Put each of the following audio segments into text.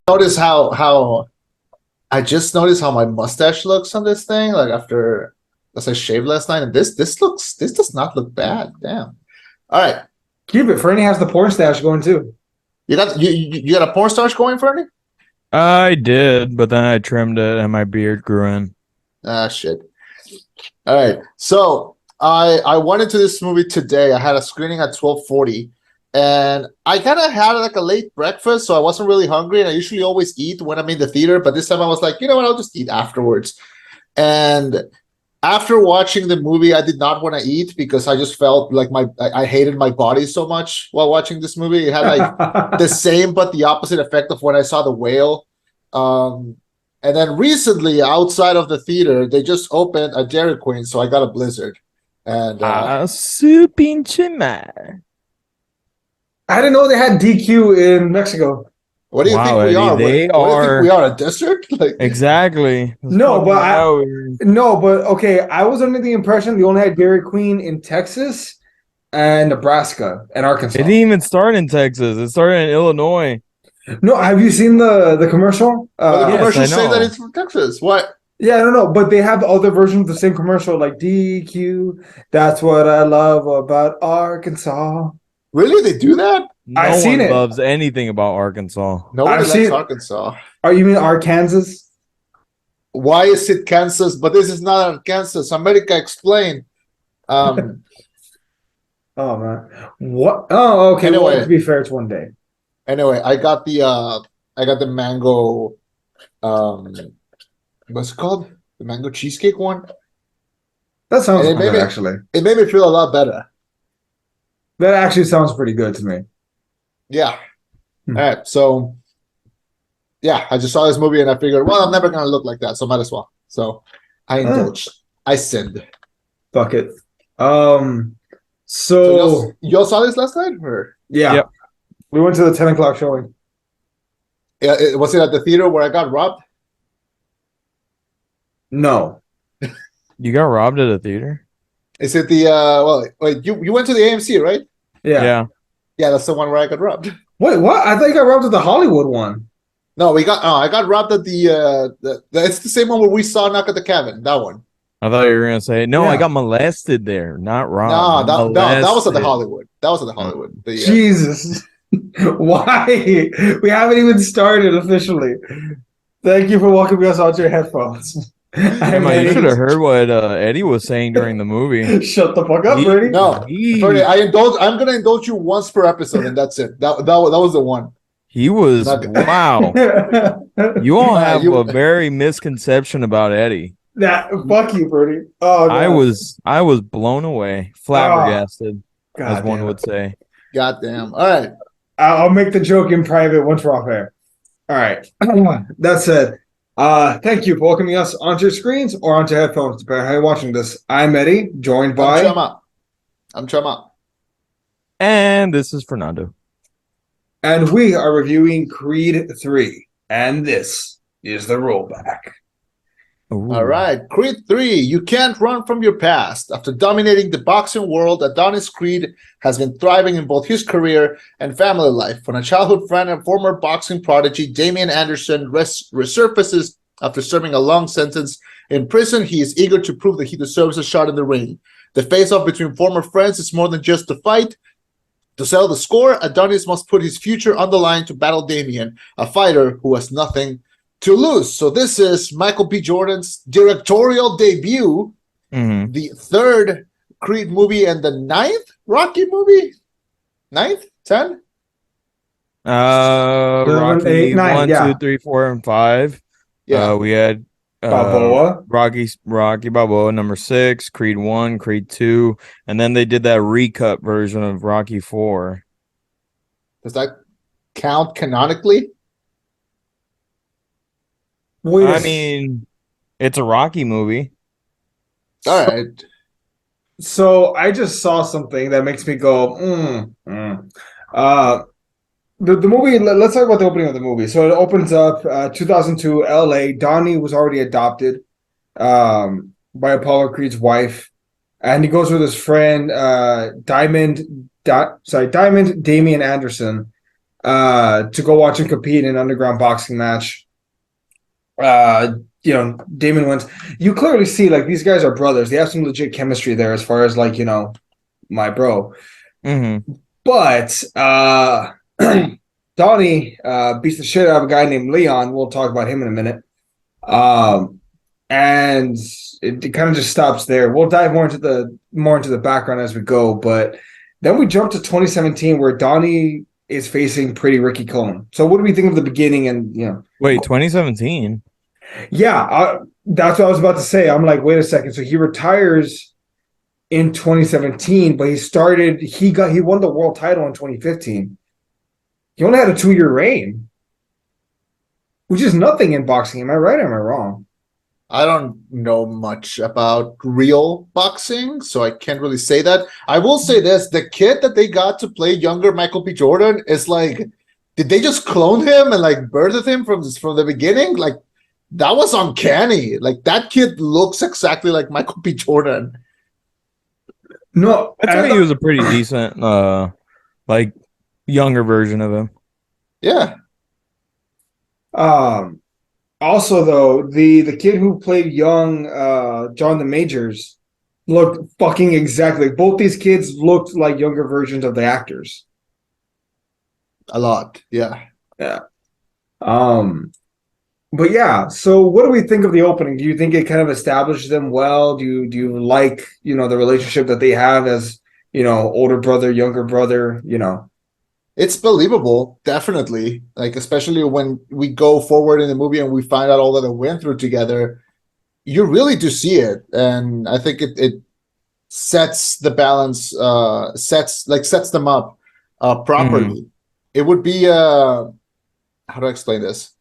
notice how I just noticed how my mustache looks on this thing. Like after as I shaved last night, and this does not look bad. Damn. All right, Keep it. Fernie has the porn stash going too. you got a porn stash going, Fernie? I did, but then I trimmed it and my beard grew in. Ah, shit. All right, so I went into this movie today. I had a screening at 12:40, and I kind of had like a late breakfast, so I wasn't really hungry. And I usually always eat when I'm in the theater, but this time I was like, you know what, I'll just eat afterwards. And after watching the movie, I did not want to eat because I just felt like I hated my body so much while watching this movie. It had like the same but the opposite effect of when I saw The Whale. And then recently, outside of the theater, they just opened a Dairy Queen, so I got a Blizzard. And Supin Chema. I didn't know they had DQ in Mexico. what do you think we Eddie, are? What do you think we are, a district? Like Exactly. No, but okay. I was under the impression they only had Dairy Queen in Texas and Nebraska and Arkansas. It didn't even start in Texas. It started in Illinois. No, have you seen the commercial? the yes, commercials I say know. that it's from Texas. What? Yeah, I don't know, but they have other versions of the same commercial, like DQ. That's what I love about Arkansas. Really? They do that? No I've seen one it. loves anything about Arkansas. Nobody I've likes seen- Arkansas. Oh, you mean Arkansas? Why is it Kansas? But this is not Arkansas. America, explain. Oh man, what? Oh, okay. Anyway. Well, to be fair, it's one day. Anyway, I got the mango. What's it called? The mango cheesecake one. That sounds And it good, made me- actually. It made me feel a lot better. That actually sounds pretty good to me. Yeah. Hmm. All right. So, yeah, I just saw this movie and I figured, well, I'm never gonna look like that, so might as well. So, I indulged. I sinned. Fuck it. So So you all saw this last night, or yeah, Yep. we went to the 10 o'clock showing. yeah, was it at the theater where I got robbed? No, You got robbed at a theater? Is it the well? Wait, you went to the AMC, right? yeah. Yeah, that's the one where I got robbed. Wait, what? I thought you got robbed at the Hollywood one. No, I got robbed at the it's the same one where we saw Knock at the Cabin. That one. I thought you were gonna say no. I Yeah. got molested there, not No, robbed. that was at the Molested. Hollywood. That was at the Hollywood. The, Jesus, why? We haven't even started officially. Thank you for welcoming us onto your headphones. Emma, you should have heard what Eddie was saying during the movie. Shut the fuck up, He- Brady. No, Fernie, I'm gonna indulge you once per episode, and that's it. That was the one. He was Not- wow. You all have you- a very misconception about Eddie. Fuck you, Brady. Oh, no. I was blown away, flabbergasted, God as one damn. would say. Goddamn. All right. I'll make the joke in private once we're off air. All right. That said, thank you for welcoming us onto your screens or onto headphones, depending on how you're watching this. I'm Eddie, joined by. I'm Chema. And this is Fernando. And we are reviewing Creed 3. And this is the rollback. Ooh. All right, Creed 3. You can't run from your past. After dominating the boxing world, Adonis Creed has been thriving in both his career and family life. When a childhood friend and former boxing prodigy, Damian Anderson, resurfaces after serving a long sentence in prison, he is eager to prove that he deserves a shot in the ring. The face-off between former friends is more than just a fight. To settle the score, Adonis must put his future on the line to battle Damian, a fighter who has nothing to lose. So this is Michael B. Jordan's directorial debut, Mhm. the third Creed movie and the ninth Rocky movie? Ninth? 10? Rocky 8, 9, 1, yeah. 2, 3, 4, and 5. Yeah. We had Balboa. Rocky Balboa number 6, Creed 1, Creed 2, and then they did that recut version of Rocky 4. Does that count canonically? Wait a I s- mean, it's a Rocky movie. All right. So I just saw something that makes me go, the movie, let's talk about the opening of the movie. So it opens up 2002 LA. Donnie was already adopted by Apollo Creed's wife. And he goes with his friend Diamond Damian Anderson to go watch him compete in an underground boxing match. Damon wins. You clearly see like these guys are brothers. They have some legit chemistry there as far as like, my bro. Mm-hmm. But Donnie beats the shit out of a guy named Leon. We'll talk about him in a minute. And it kind of just stops there. We'll dive more into the background as we go, but then we jump to 2017 where Donnie is facing Pretty Ricky Cohen. So what do we think of the beginning? And Wait, 2017? Yeah, that's what I was about to say. I'm like, wait a second. So he retires in 2017, but he won the world title in 2015. He only had a 2-year reign, which is nothing in boxing. Am I right or am I wrong? I don't know much about real boxing, so I can't really say that. I will say this: the kid that they got to play younger Michael B. Jordan is like, did they just clone him and like birthed him from the beginning? Like, that was uncanny. Like, that kid looks exactly like Michael B. Jordan. No, I thought he was a pretty decent, like younger version of him. Yeah. Also, though, the kid who played young John the Majors looked fucking exactly. Both these kids looked like younger versions of the actors. A lot. Yeah. Yeah. But yeah, so what do we think of the opening? Do you think it kind of established them well? Do you like, the relationship that they have as, older brother, younger brother, It's believable, definitely. Like, especially when we go forward in the movie and we find out all that they went through together, you really do see it. And I think it sets the balance, sets them up properly. It would be how do I explain this?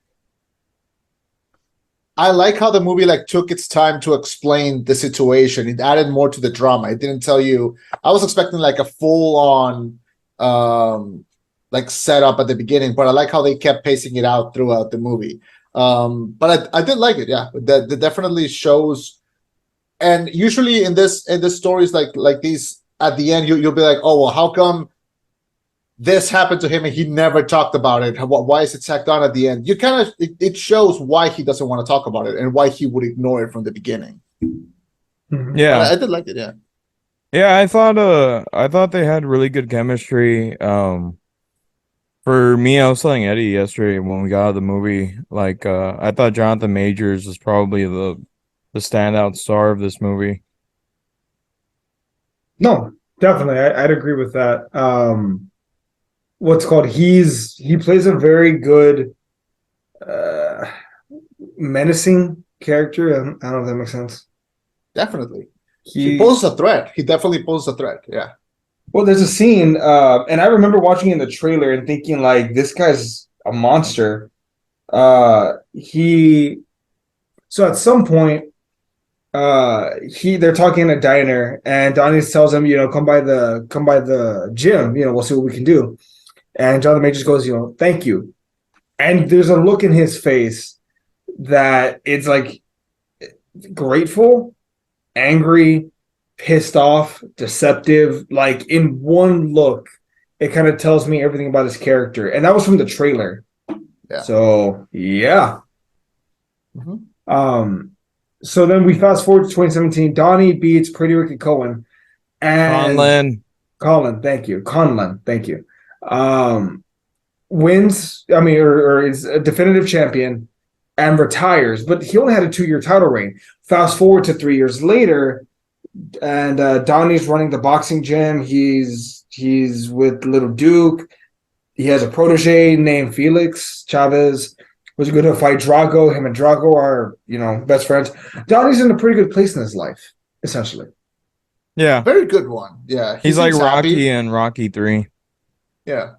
I like how the movie like took its time to explain the situation. It added more to the drama. It didn't tell you. I was expecting like a full on like setup at the beginning, but I like how they kept pacing it out throughout the movie. But I did like it. Yeah, that definitely shows. And usually in this stories like these, at the end you'll be like, oh well, how come this happened to him and he never talked about it? Why is it tacked on at the end? You kind of it shows why he doesn't want to talk about it and why he would ignore it from the beginning. Yeah, but I did like it. Yeah. yeah. I thought they had really good chemistry. For me, I was telling Eddie yesterday when we got out of the movie, like I thought Jonathan Majors was probably the standout star of this movie. No, definitely. I'd agree with that. What's called he plays a very good menacing character. I don't know if that makes sense. Definitely. He poses a threat. He definitely poses a threat. Yeah. Well, there's a scene, and I remember watching in the trailer and thinking, like, this guy's a monster. So at some point, they're talking in a diner, and Donnie tells him, come by the gym, we'll see what we can do. And Jonathan Majors goes, thank you. And there's a look in his face that it's like grateful, angry, pissed off, deceptive. Like in one look, it kind of tells me everything about his character. And that was from the trailer. Yeah. So yeah. Mm-hmm. So then we fast forward to 2017. Donnie beats Pretty Ricky Cohen. And Conlon, thank you. Wins, or is a definitive champion and retires, but he only had a 2-year title reign. Fast forward to 3 years later, and Donnie's running the boxing gym. He's with Little Duke. He has a protege named Felix Chavez. Was going to fight Drago. Him and Drago are, best friends. Donnie's in a pretty good place in his life, essentially. Yeah. Very good one. Yeah. He's like happy. Rocky and Rocky 3. Yeah.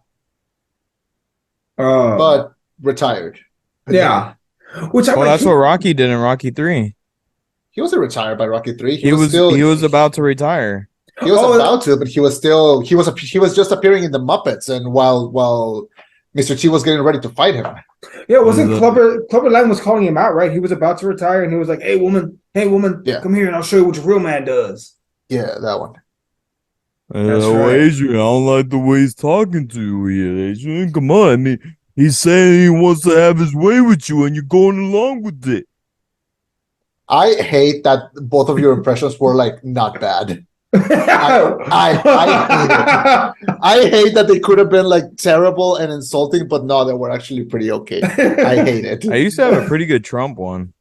But retired. Yeah. That's what Rocky did in Rocky 3. He wasn't retired by Rocky 3. He was about to retire. He was about to, but he was just appearing in the Muppets, and while Mr. T was getting ready to fight him. Yeah, wasn't Clubber Lang was calling him out, right? He was about to retire, and he was like, "Hey woman, yeah. Come here, and I'll show you what your real man does." Yeah, that one. That's Oh, right. Adrian, I don't like the way he's talking to you here, Adrian. Come on, I mean, he's saying he wants to have his way with you, and you're going along with it. I hate that both of your impressions were like not bad. I hate it. I hate that they could have been like terrible and insulting, but no, they were actually pretty okay. I hate it. I used to have a pretty good Trump one.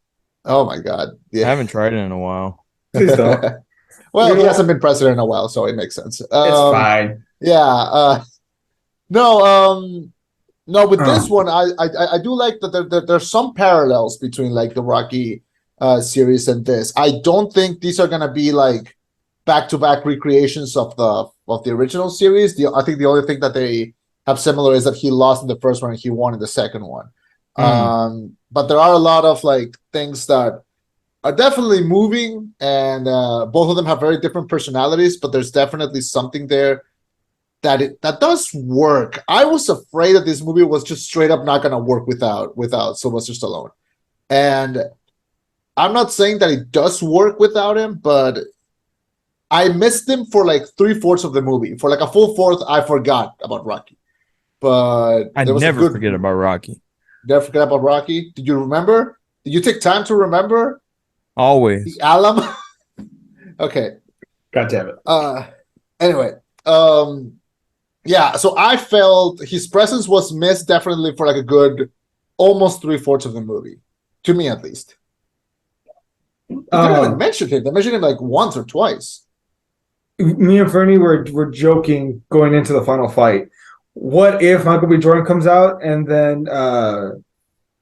Oh my god. I Yeah. haven't tried it in a while. Please don't. Well, You he know- hasn't been president in a while, so it makes sense. It's fine. Yeah. No, with this Oh. one, I do like that there's some parallels between like the Rocky series and this. I don't think these are gonna be like back-to-back recreations of the original series. I think the only thing that they have similar is that he lost in the first one and he won in the second one. But there are a lot of like things that are definitely moving, and both of them have very different personalities, but there's definitely something there that does work. I was afraid that this movie was just straight up not gonna work without Sylvester Stallone. And I'm not saying that it does work without him, but I missed him for like 3/4 of the movie. For like a full fourth, I forgot about Rocky. But I there was never a good, forget about Rocky. Never forget about Rocky. Did you remember? Did you take time to remember Always. the alum? Okay. God damn it. Anyway, yeah. So I felt his presence was missed definitely for like a good almost 3/4 of the movie, to me at least. They didn't even mention him. They mentioned him like once or twice. Me and Ferny were joking going into the final fight. What if Michael B. Jordan comes out and then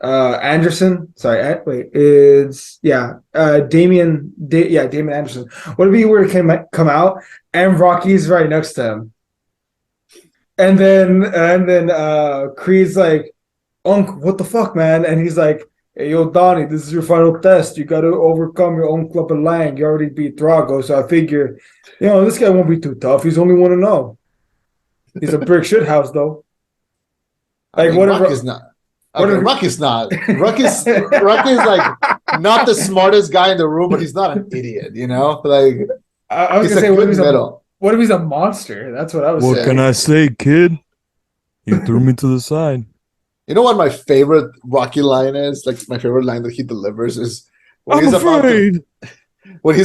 Anderson? Sorry, wait, Damien Anderson. What if he were to come out and Rocky's right next to him, and then Creed's like, "Unc, what the fuck, man?" And he's like, "Hey, yo, Donnie, this is your final test. You got to overcome your own club of Lang. You already beat Drago, so I figure, this guy won't be too tough. He's only 1-0. He's a brick shit house, though." I mean, Rocky's not. Okay, Rocky's not. Rocky's like not the smartest guy in the room, but he's not an idiot, Like I was he's gonna say, a good middle. what if he's a monster? That's what I was What saying. can I say, kid? You threw me to the side. You know what my favorite Rocky line is? Like my favorite line that he delivers is when he's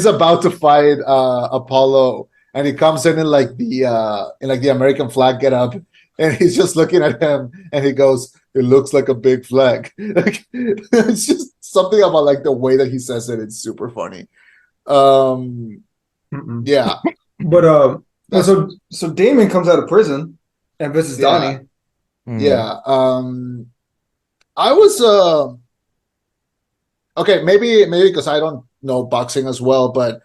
about to fight Apollo, and he comes in like the American flag get up, and he's just looking at him, and he goes, "It looks like a big flag." Like, it's just something about like the way that he says it. It's super funny. Yeah, But so Damon comes out of prison and visits Donnie. Yeah. I was okay, maybe because I don't know boxing as well, but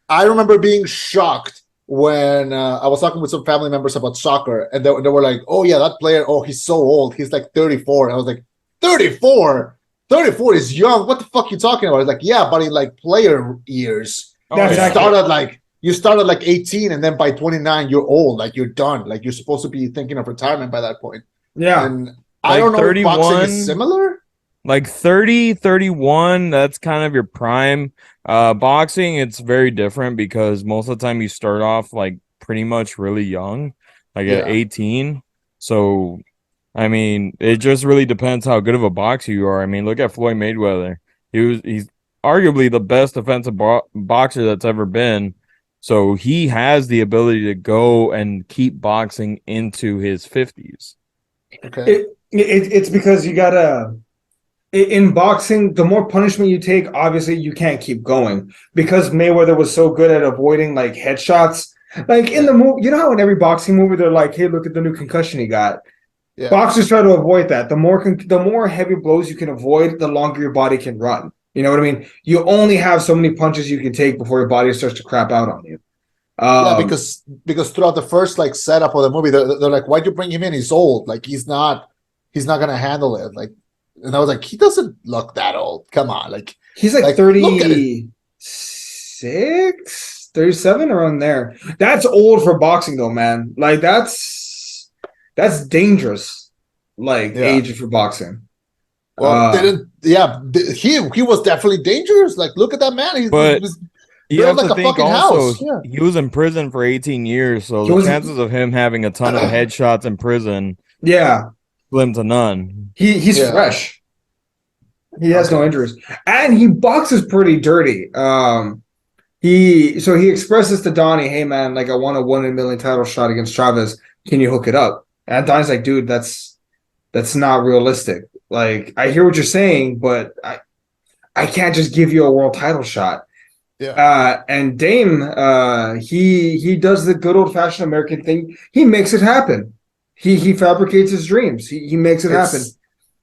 I remember being shocked when I was talking with some family members about soccer, and they were like, "Oh yeah, that player, oh, he's so old. He's like 34." And I was like, 34? 34 is young. What the fuck are you talking about? It's like, yeah, but in like player years, you started like 18, and then by 29 you're old, like you're done. Like you're supposed to be thinking of retirement by that point. Yeah. And I don't know if boxing is similar. Like 30, 31, that's kind of your prime. Boxing, it's very different because most of the time you start off like pretty much really young, like at 18. So, I mean, it just really depends how good of a boxer you are. I mean, look at Floyd Mayweather. He's arguably the best defensive boxer that's ever been. So he has the ability to go and keep boxing into his 50s. Okay. It's because you gotta, in boxing, the more punishment you take, obviously you can't keep going, because Mayweather was so good at avoiding like headshots. Like in the movie, you know how in every boxing movie they're like, "Hey, look at the new concussion he got." Yeah. Boxers try to avoid that. The more heavy blows you can avoid, the longer your body can run. You know what I mean? You only have so many punches you can take before your body starts to crap out on you. Yeah, because throughout the first like setup of the movie, they're like, "Why'd you bring him in? He's old. Like he's not gonna handle it." Like, and I was like, he doesn't look that old. Come on, like he's like 36, 37 around there. That's old for boxing, though, man. Like that's dangerous. Like age for boxing. Well, he was definitely dangerous. Like, look at that man. You build have like to a think fucking also house. Yeah. he was in prison for 18 years, so He the was, chances of him having a ton of headshots in prison yeah, slim to none. he's Yeah. fresh. He has no Okay. injuries, and he boxes pretty dirty. He expresses to Donnie, "Hey man, like I want a 1 in a million title shot against Chavez. Can you hook it up?" And Donnie's like, "Dude, that's not realistic. Like I hear what you're saying, but I can't just give you a world title shot." Yeah. And Dame, he does the good old fashioned American thing. He makes it happen. He fabricates his dreams. He makes it happen.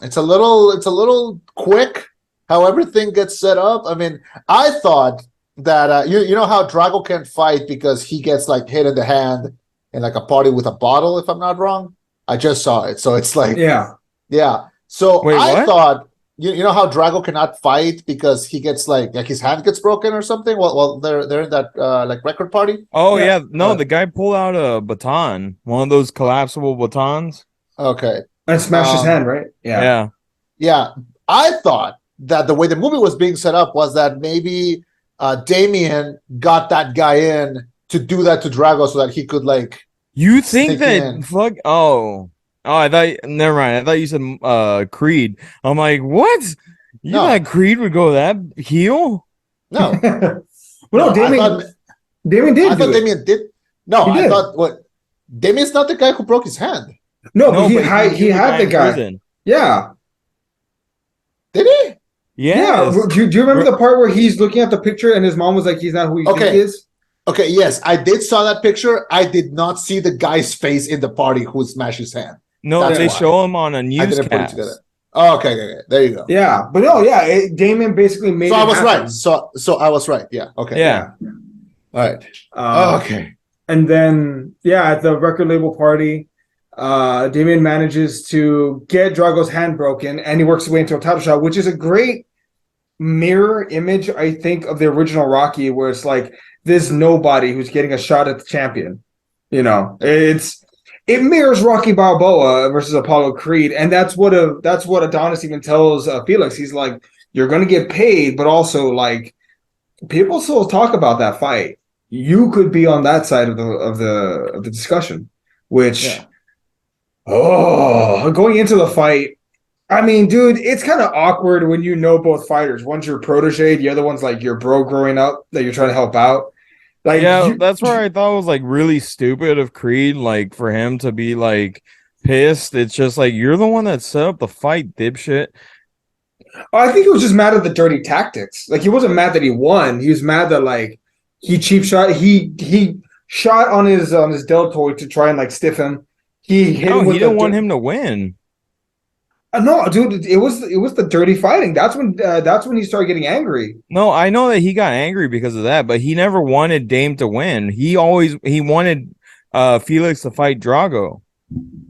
It's a little quick how everything gets set up. I mean, I thought that you know how Drago can't fight because he gets like hit in the hand in like a party with a bottle, if I'm not wrong. I just saw it. So it's like Yeah. yeah. So Wait, I what? thought you know how Drago cannot fight because he gets like his hand gets broken or something. Well, they're in that like record party. Oh Yeah. yeah, no, Uh, the guy pulled out a baton, one of those collapsible batons. okay. And smash his hand, right? Yeah. Yeah. Yeah, I thought that the way the movie was being set up was that maybe Damien got that guy in to do that to Drago so that he could like You think sneak that in. fuck Oh, I thought never mind. I thought you said Creed. I'm like, what? You No. thought Creed would go that heel? No, Well, no, no, Damien I did thought do it. Damien did. No, He I did. thought what Damien's not the guy who broke his hand, No, but No, but he he knew had the in guy. prison. Yeah. did he? Yes. Yeah. Do you remember the part where he's looking at the picture and his mom was like, he's not who you think he Okay, is? okay, yes, I did saw that picture. I did not see the guy's face in the party who smashed his hand. No, That's they why. show him on a I didn't put it together. newscast. Oh, okay. There you go. Yeah. But no, yeah, Damien basically made So it I was happen. right. So I was right. Yeah. Okay. Yeah. Yeah. All right. Um, Okay. And then, yeah, at the record label party, Damien manages to get Drago's hand broken, and he works his way into a title shot, which is a great mirror image, I think, of the original Rocky, where it's like this nobody who's getting a shot at the champion. You know, it mirrors Rocky Balboa versus Apollo Creed, and that's what Adonis even tells Felix. He's like, "You're going to get paid, but also like people still talk about that fight. You could be on that side of the discussion." Which, Yeah. going into the fight, I mean, dude, it's kind of awkward when you know both fighters. One's your protege, the other one's like your bro growing up that you're trying to help out. Like, Yeah, that's where I thought it was like really stupid of Creed, like for him to be like pissed. It's just like you're the one that set up the fight, dipshit. I think he was just mad at the dirty tactics. Like, he wasn't mad that he won. He was mad that like he cheap shot. He shot on his deltoid to try and like stiff him. He hit No, him with he didn't want him to win. No, dude, it was the dirty fighting. That's when he started getting angry. No, I know that he got angry because of that, but he never wanted Dame to win. He wanted Felix to fight Drago.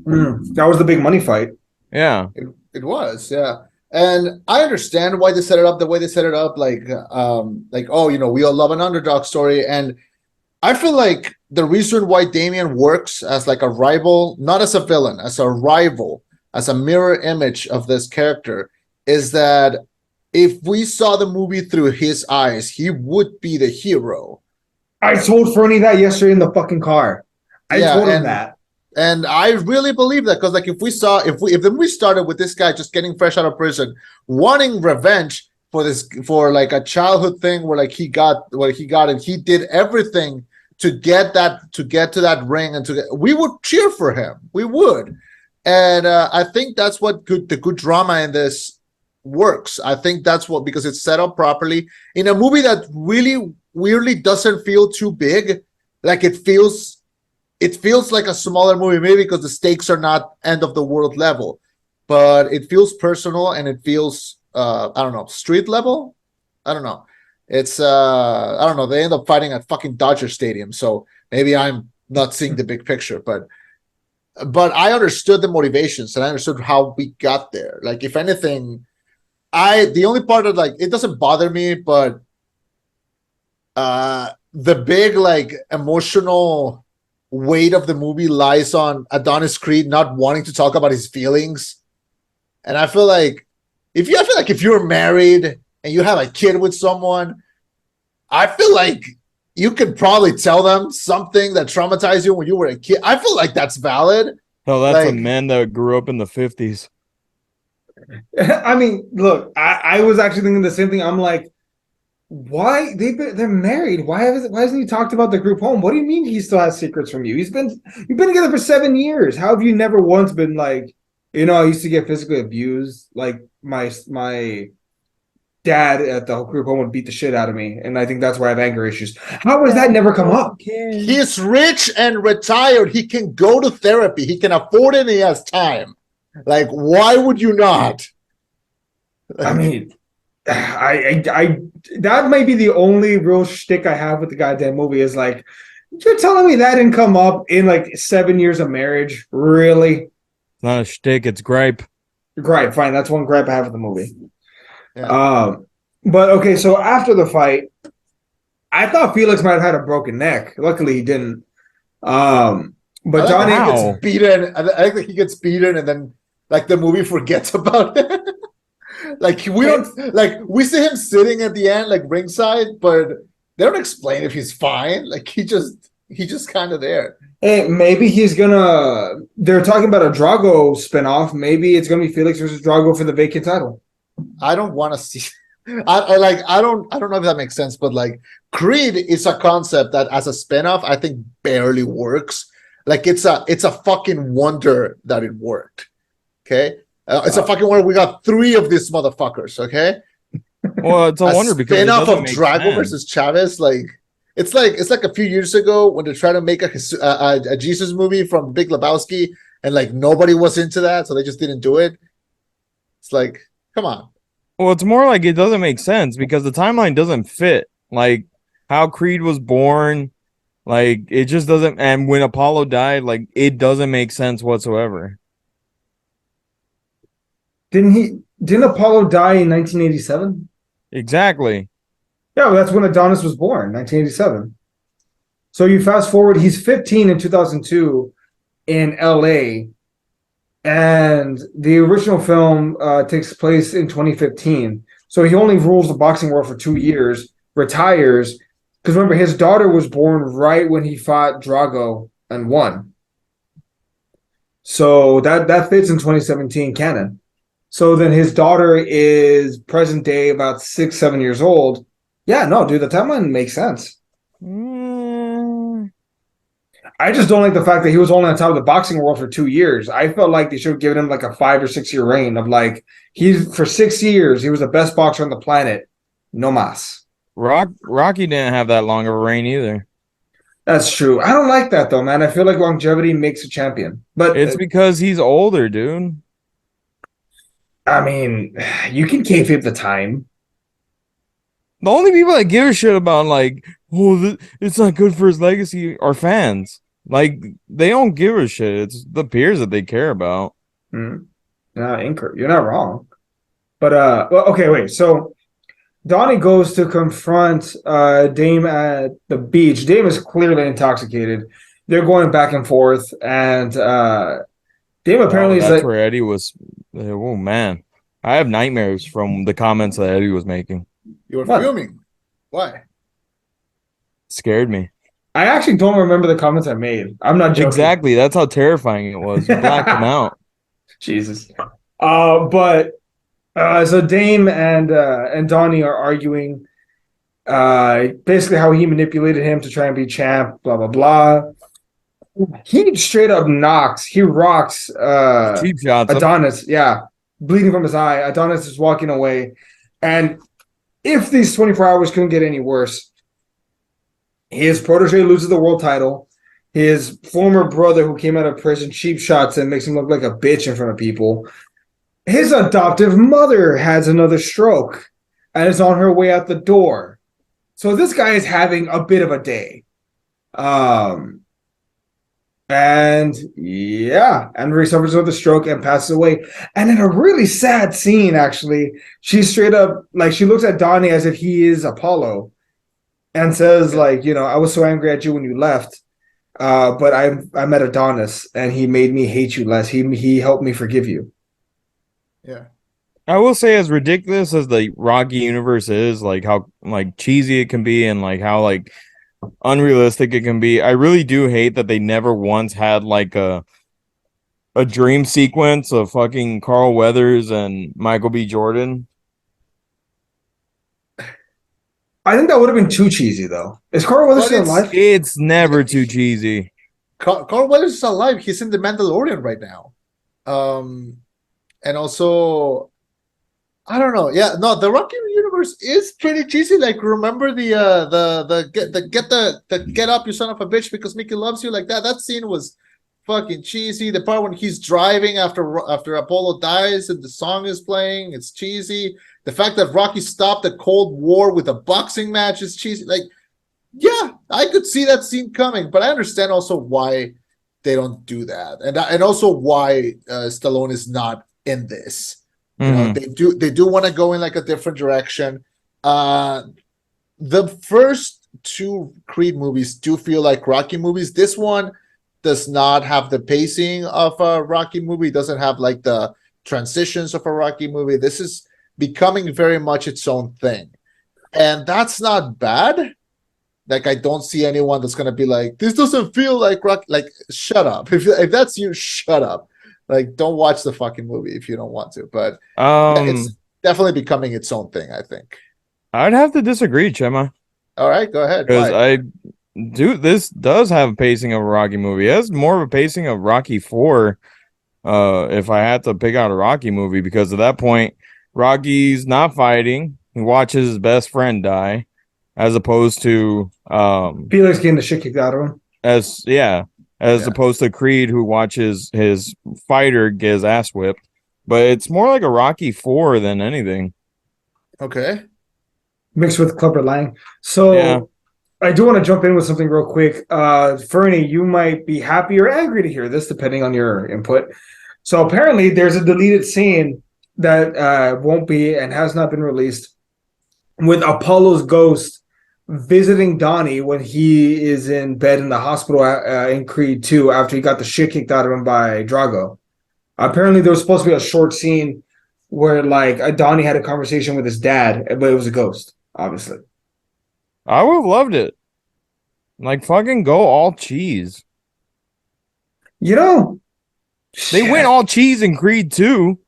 That was the big money fight. Yeah. It was, yeah. And I understand why they set it up the way they set it up. Like oh, you know, we all love an underdog story. And I feel like the reason why Damien works as like a rival, not as a villain, as a rival, as a mirror image of this character, is that if we saw the movie through his eyes, he would be the hero. I told Ferny that yesterday in the fucking car. I told him that. And I really believe that because, like, if the movie started with this guy just getting fresh out of prison, wanting revenge for like a childhood thing where like he got what he got, and he did everything to get to that ring, and we would cheer for him. We would, and I think that's what the good drama in this works. I think that's what, because it's set up properly in a movie that really weirdly doesn't feel too big, like it feels like a smaller movie, maybe because the stakes are not end of the world level, but it feels personal and it feels I don't know, street level. I don't know. It's I don't know. They end up fighting at fucking Dodger Stadium, so maybe I'm not seeing the big picture, but I understood the motivations and I understood how we got there. Like, if anything, the only part of, like, it doesn't bother me, but the big like emotional weight of the movie lies on Adonis Creed not wanting to talk about his feelings. And I feel like if you're married and you have a kid with someone, I feel like you could probably tell them something that traumatized you when you were a kid. I feel like that's valid. Hell, that's a Like, man that grew up in the 50s. I mean, look, I was actually thinking the same thing. I'm like, why they're married? Why hasn't he talked about the group home? What do you mean he still has secrets from you? You've been together for 7 years. How have you never once been like, I used to get physically abused. Like my dad at the group home would beat the shit out of me, and I think that's why I have anger issues. How has that never come up? he's rich and retired. He can go to therapy. He can afford it and he has time. Like, why would you not? I mean, I that might be the only real shtick I have with the goddamn movie is like, you're telling me that didn't come up in like 7 years of marriage? Really? It's not a shtick, it's gripe. Gripe, fine. That's one gripe I have with the movie. Yeah. But okay, so after the fight, I thought Felix might have had a broken neck. Luckily, he didn't. But Johnny gets beaten. I think he gets beaten, and then like the movie forgets about it. Like we see him sitting at the end, like ringside, but they don't explain if he's fine. Like he just kind of there. Hey, maybe he's gonna. They're talking about a Drago spinoff. Maybe it's gonna be Felix versus Drago for the vacant title. I don't want to see. I don't know if that makes sense, but like Creed is a concept that as a spinoff, I think barely works. Like it's a fucking wonder that it worked. Okay, it's a fucking wonder we got 3 of these motherfuckers. Okay, Well, it's a wonder because it spinoff doesn't of make Drago sense. versus Chavez. Like it's like a few years ago when they tried to make a Jesus movie from Big Lebowski, and like nobody was into that, so they just didn't do it. It's like, come on. Well, it's more like it doesn't make sense because the timeline doesn't fit. Like how Creed was born, like it just doesn't. And when Apollo died, like it doesn't make sense whatsoever. Didn't Apollo die in 1987? Exactly. Yeah, well, that's when Adonis was born, 1987. So you fast forward, he's 15 in 2002 in LA, and the original film takes place in 2015. So he only rules the boxing world for 2 years, retires, because remember, his daughter was born right when he fought Drago and won. So that fits in 2017 canon. So then his daughter is present day about 6-7 years old. Yeah, no, dude, the timeline makes sense. I just don't like the fact that he was only on top of the boxing world for 2 years. I felt like they should have given him like a 5 or 6 year reign of like he's for 6 years he was the best boxer on the planet. No mas. Rocky didn't have that long of a reign either. That's true. I don't like that though, man. I feel like longevity makes a champion. But It's because he's older, dude. I mean, you can kayfabe the time. The only people that give a shit about like, oh, it's not good for his legacy are fans. Like they don't give a shit. It's the peers that they care about. You're not wrong. But well, okay, wait. So Donnie goes to confront Dame at the beach. Dame is clearly intoxicated. They're going back and forth, and Dame apparently is that's like, where Eddie was. Oh man, I have nightmares from the comments that Eddie was making. You were What? fuming. Why? It scared me. I actually don't remember the comments I made. I'm not joking. Exactly. That's how terrifying it was. You blacked them out. Jesus. But so Dame and Donnie are arguing basically how he manipulated him to try and be champ, blah blah blah. He straight up rocks Cheap shots. Adonis, yeah, bleeding from his eye. Adonis is walking away. And if these 24 hours couldn't get any worse, his protege loses the world title. His former brother, who came out of prison, cheap shots and makes him look like a bitch in front of people. His adoptive mother has another stroke and is on her way out the door. So this guy is having a bit of a day. And yeah, Anne-Marie suffers with a stroke and passes away. And in a really sad scene, actually, she straight up, like, she looks at Donnie as if he is Apollo and says, like, I was so angry at you when you left, but I met Adonis and he made me hate you less. He helped me forgive you. Yeah. I will say, as ridiculous as the Rocky universe is, like how like cheesy it can be, and like how like unrealistic it can be, I really do hate that they never once had like a dream sequence of fucking Carl Weathers and Michael B. Jordan. I think that would have been too cheesy, though. Is Carl Weathers But still alive? It's never too cheesy. Carl Weathers is alive. He's in the Mandalorian right now. And also, I don't know. Yeah, no, the Rocky universe is pretty cheesy. Like, remember the get up, you son of a bitch, because Mickey loves you, like that. That scene was fucking cheesy. The part when he's driving after Apollo dies and the song is playing, it's cheesy. The fact that Rocky stopped the Cold War with a boxing match is cheesy. Like, yeah, I could see that scene coming, but I understand also why they don't do that, and also why Stallone is not in this. You know, they do want to go in like a different direction. The first two Creed movies do feel like Rocky movies. This one does not have the pacing of a Rocky movie. It doesn't have like the transitions of a Rocky movie. This is becoming very much its own thing, and that's not bad. Like, I don't see anyone that's gonna be like, this doesn't feel like Rocky. Like, shut up. If that's you, shut up. Like, don't watch the fucking movie if you don't want to. But yeah, it's definitely becoming its own thing, I think. I'd have to disagree, Chema. All right, go ahead. Because this does have a pacing of a Rocky movie. It has more of a pacing of Rocky 4. If I had to pick out a Rocky movie, because at that point, Rocky's not fighting. He watches his best friend die, as opposed to Felix getting the shit kicked out of him. As opposed to Creed, who watches his fighter get his ass whipped. But it's more like a Rocky 4 than anything. Okay. Mixed with Clubber Lang. So Yeah. I do want to jump in with something real quick. Ferny, you might be happy or angry to hear this, depending on your input. So apparently there's a deleted scene that won't be and has not been released with Apollo's ghost visiting Donnie when he is in bed in the hospital in Creed 2 after he got the shit kicked out of him by Drago. Apparently there was supposed to be a short scene where like Donnie had a conversation with his dad, but it was a ghost, obviously. I would have loved it. Like, fucking go all cheese. You know, They went all cheese in Creed 2.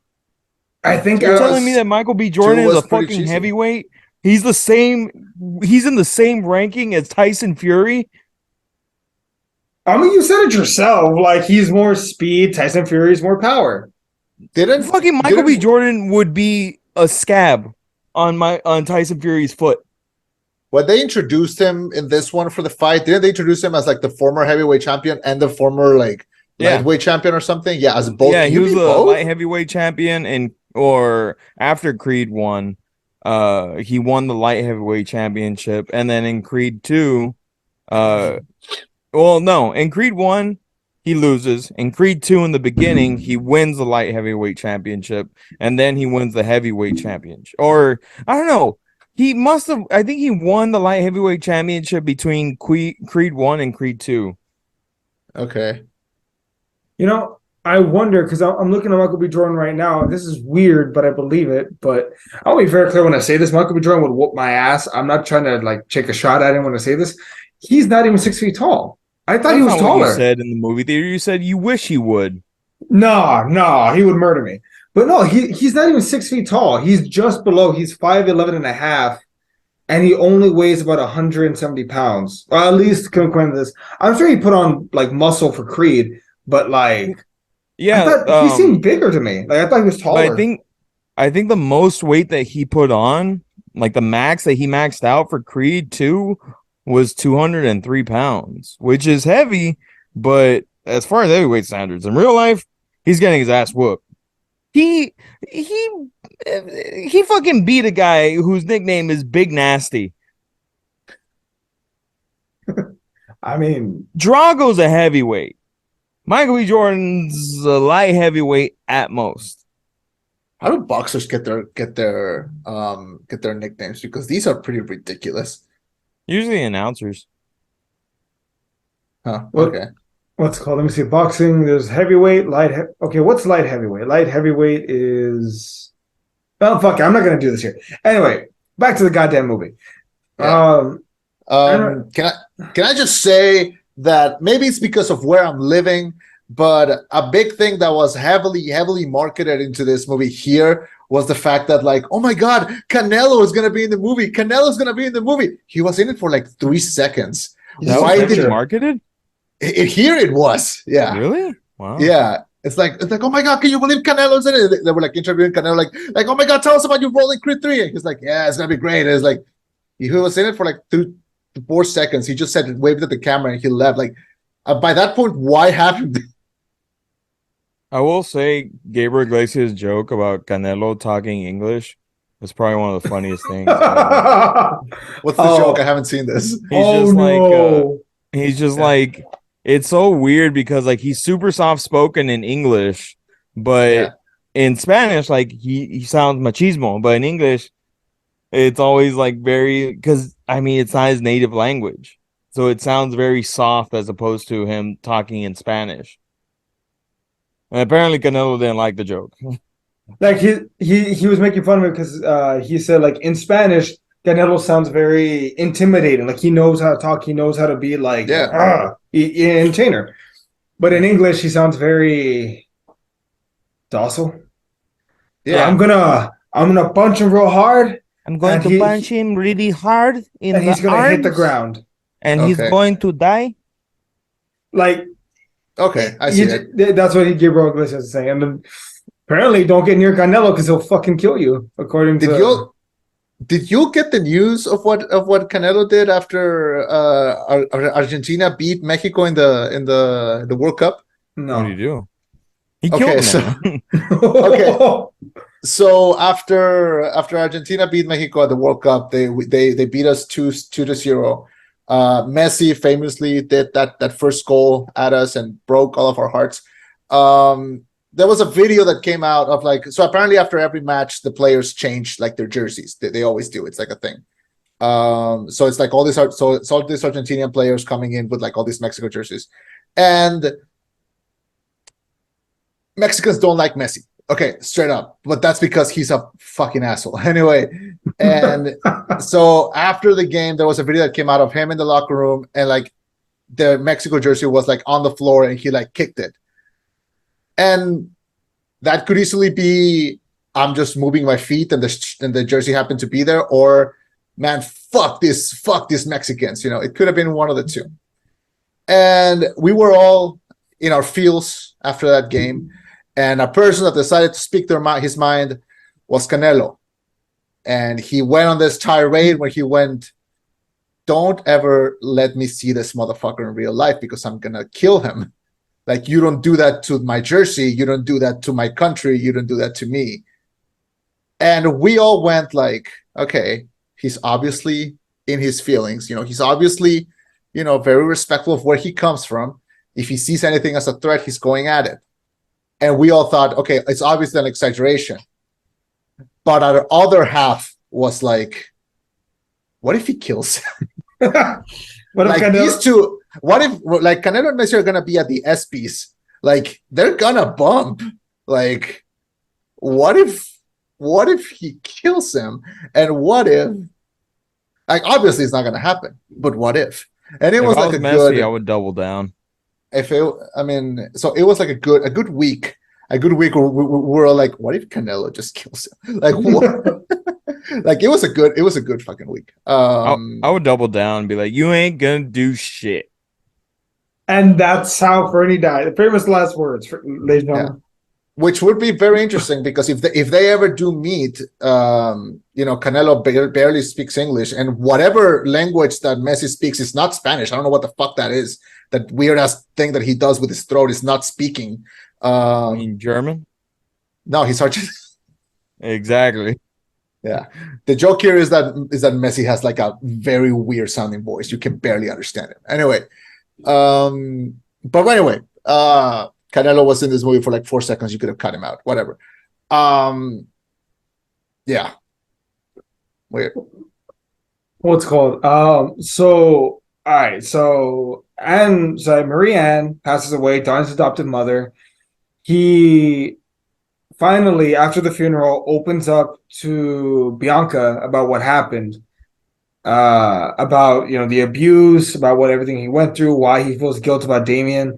I think You're telling me that Michael B. Jordan is a fucking cheesy. heavyweight? He's in the same ranking as Tyson Fury? I mean, you said it yourself. Like, he's more speed, Tyson Fury's more power. Fucking Michael B. Jordan would be a scab on Tyson Fury's foot. When they introduced him in this one for the fight, didn't they introduce him as like the former heavyweight champion and the former like lightweight champion or something? Yeah, as both. Yeah, he was a light heavyweight champion, or after Creed 1, he won the light heavyweight championship, and then in Creed 2, in Creed 1, he loses. In Creed 2, in the beginning, he wins the light heavyweight championship, and then he wins the heavyweight championship. Or, I don't know. He must have, I think he won the light heavyweight championship between Creed 1 and Creed 2. Okay. You know, I wonder, because I'm looking at Michael B. Jordan right now. This is weird, but I believe it. But I'll be very clear when I say this. Michael B. Jordan would whoop my ass. I'm not trying to, like, take a shot at him when I say this. He's not even 6 feet tall. I thought he was taller. You said in the movie theater, you said you wish he would. No, he would murder me. But no, he's not even 6 feet tall. He's just below. He's 5'11" and a half, and he only weighs about 170 pounds. Or at least according to this. I'm sure he put on like muscle for Creed, but like, he seemed bigger to me. Like, I thought he was taller. I think the most weight that he put on, like the max that he maxed out for Creed 2, was 203 pounds, which is heavy. But as far as heavyweight standards, in real life, he's getting his ass whooped. He fucking beat a guy whose nickname is Big Nasty. I mean, Drago's a heavyweight. Michael B. Jordan's a light heavyweight at most. How do boxers get their nicknames? Because these are pretty ridiculous. Usually announcers. Huh. Okay. What's it called? Let me see. Boxing. There's heavyweight, okay, what's light heavyweight? Light heavyweight is Oh, fuck it. I'm not going to do this here. Anyway, back to the goddamn movie. Yeah. I Can I just say that maybe it's because of where I'm living, but a big thing that was heavily marketed into this movie here was the fact that, like, oh my God, Canelo is gonna be in the movie. Canelo's gonna be in the movie. He was in it for like 3 seconds. That was Why heavily did marketed? here it was? Yeah. Really? Wow. Yeah. It's like, oh my God, can you believe Canelo's in it? They were like interviewing Canelo, like, oh my God, tell us about your role in Creed 3. And he's like, yeah, it's gonna be great. And it's like, he was in it for like 4 seconds. He just said, waved at the camera, and he left. Like, by that point, why haven't? I will say Gabriel Iglesias' joke about Canelo talking English was probably one of the funniest things. What's the joke? I haven't seen this. He's just like, it's so weird because like he's super soft spoken in English, but in Spanish, like he sounds machismo, but in English, it's always like very, because I mean it's not his native language, so it sounds very soft as opposed to him talking in Spanish. And apparently Canelo didn't like the joke. Like he was making fun of it because he said like in Spanish Canelo sounds very intimidating. Like he knows how to talk. He knows how to be like entertainer. But in English he sounds very docile. Yeah, I'm gonna punch him real hard. I'm going to punch him really hard in and he's gonna hit the ground. And he's going to die. Like, okay, I see it. That's what Gabriel Iglesias is saying. And then, apparently, don't get near Canelo because he'll fucking kill you. According to did you get the news of what Canelo did after Argentina beat Mexico in the World Cup? No. What did he do? He killed him. Okay. So after Argentina beat Mexico at the World Cup, they beat us 2-0. Messi famously did that first goal at us and broke all of our hearts. There was a video that came out of like, so apparently after every match, the players change like their jerseys. They always do. It's like a thing. So it's like all these Argentinian players coming in with like all these Mexico jerseys, and Mexicans don't like Messi. Okay, straight up. But that's because he's a fucking asshole. Anyway, and so after the game, there was a video that came out of him in the locker room, and like the Mexico jersey was like on the floor, and he like kicked it. And that could easily be, I'm just moving my feet, and the jersey happened to be there, or man, fuck these Mexicans. You know, it could have been one of the two. And we were all in our feels after that game. And a person that decided to speak his mind was Canelo. And he went on this tirade where he went, don't ever let me see this motherfucker in real life because I'm going to kill him. Like, you don't do that to my jersey. You don't do that to my country. You don't do that to me. And we all went like, okay, he's obviously in his feelings. You know, he's obviously, you know, very respectful of where he comes from. If he sees anything as a threat, he's going at it. And we all thought, okay, it's obviously an exaggeration. But our other half was like, what if he kills him? What if like these two, what if like Canelo and Messi are gonna be at the ESPYs? Like they're gonna bump. Like, what if he kills him? And what if, like, obviously it's not gonna happen, but what if? And it was like Messi, I would double down. So it was like a good week. A good week where we were all like, what if Canelo just kills him? Like, what? Like, it was a good fucking week. I would double down and be like, you ain't gonna do shit. And that's how Ferny died. The famous last words, ladies and gentlemen. Which would be very interesting because if they ever do meet, you know, Canelo barely speaks English, and whatever language that Messi speaks is not Spanish. I don't know what the fuck that is. That weird ass thing that he does with his throat is not speaking. I mean German? No, he's Argentine. Exactly. Yeah. The joke here is that Messi has like a very weird sounding voice. You can barely understand it. Anyway, but anyway, Canelo was in this movie for like 4 seconds. You could have cut him out. Whatever. Yeah. Weird. What's called? So all right. So Marie Anne passes away. Don's adopted mother. He finally, after the funeral, opens up to Bianca about what happened, about the abuse, about what everything he went through, why he feels guilt about Damien,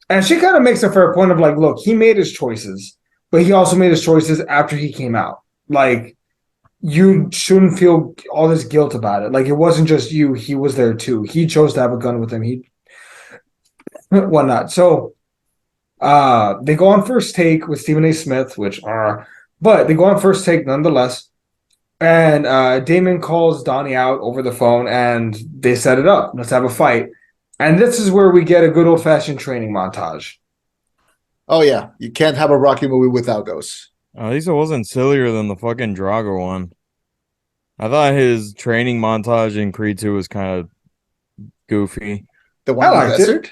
and she kind of makes a fair point of like, look, he made his choices, but he also made his choices after he came out. Like, you shouldn't feel all this guilt about it. Like, it wasn't just you; he was there too. He chose to have a gun with him. He whatnot. So they go on first take with Stephen A. Smith, but they go on first take nonetheless. And Damon calls Donnie out over the phone, and they set it up. Let's have a fight. And this is where we get a good old-fashioned training montage. Oh, yeah. You can't have a Rocky movie without those. At least it wasn't sillier than the fucking Drago one. I thought his training montage in Creed 2 was kind of goofy. The one in the desert?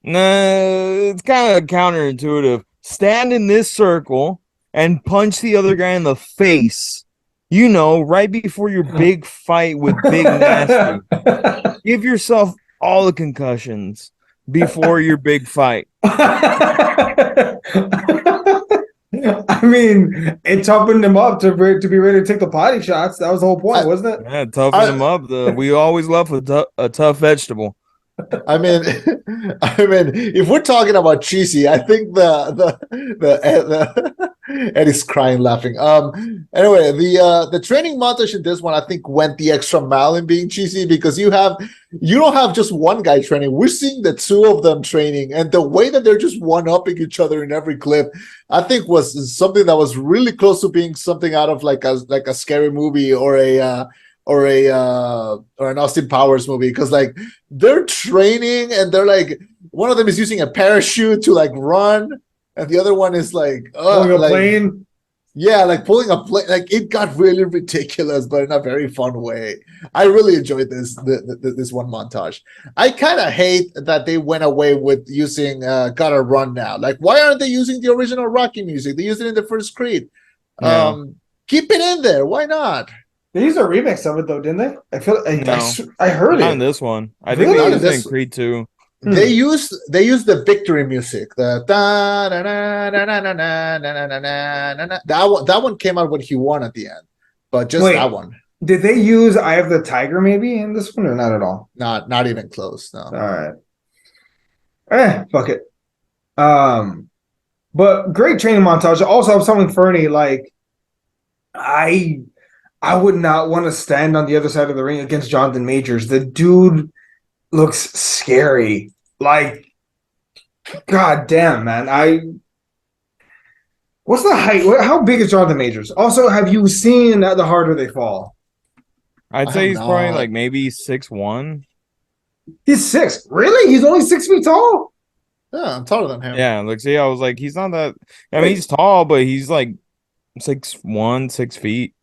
Nah, it's kind of counterintuitive. Stand in this circle and punch the other guy in the face. Right before your big fight with Big Nasty. Give yourself all the concussions before your big fight. I mean, it toughened him up to be ready to take the potty shots. That was the whole point, wasn't it? Yeah, toughened him up. We always love a tough vegetable. I mean, if we're talking about cheesy, I think the Eddie's crying laughing. Anyway, the training montage in this one, I think, went the extra mile in being cheesy because you don't have just one guy training. We're seeing the two of them training, and the way that they're just one-upping each other in every clip, I think was something that was really close to being something out of like a scary movie or an Austin Powers movie, because like they're training and they're like, one of them is using a parachute to like run, and the other one is like pulling a plane. Yeah, like pulling a plane. Like, it got really ridiculous, but in a very fun way. I really enjoyed this one montage. I kind of hate that they went away with using "Gotta Run" now. Like, why aren't they using the original Rocky music? They used it in the first Creed. Yeah. Keep it in there. Why not? They used a remix of it though, didn't they? I feel No. I heard Not it in this one. I Really? think Not they in used it in this- Creed 2. They used the victory music. The da na na na na na na na na na na. That one came out when he won at the end, but just Wait. that one. Did they use "Eye of the Tiger" maybe in this one or not at all? Not even close. No. All right. Fuck it. But great training montage. Also, I was telling Ferny, like, I would not want to stand on the other side of the ring against Jonathan Majors. The dude looks scary. Like, god damn, man. What's the height? How big is Jonathan Majors? Also, have you seen The Harder They Fall? I'd I say have he's probably not. like maybe 6'1". He's 6. Really? He's only 6 feet tall? Yeah, I'm taller than him. Yeah, look, see, I was like, he's not that. I mean, Wait. he's tall, but he's like 6'1", 6 feet.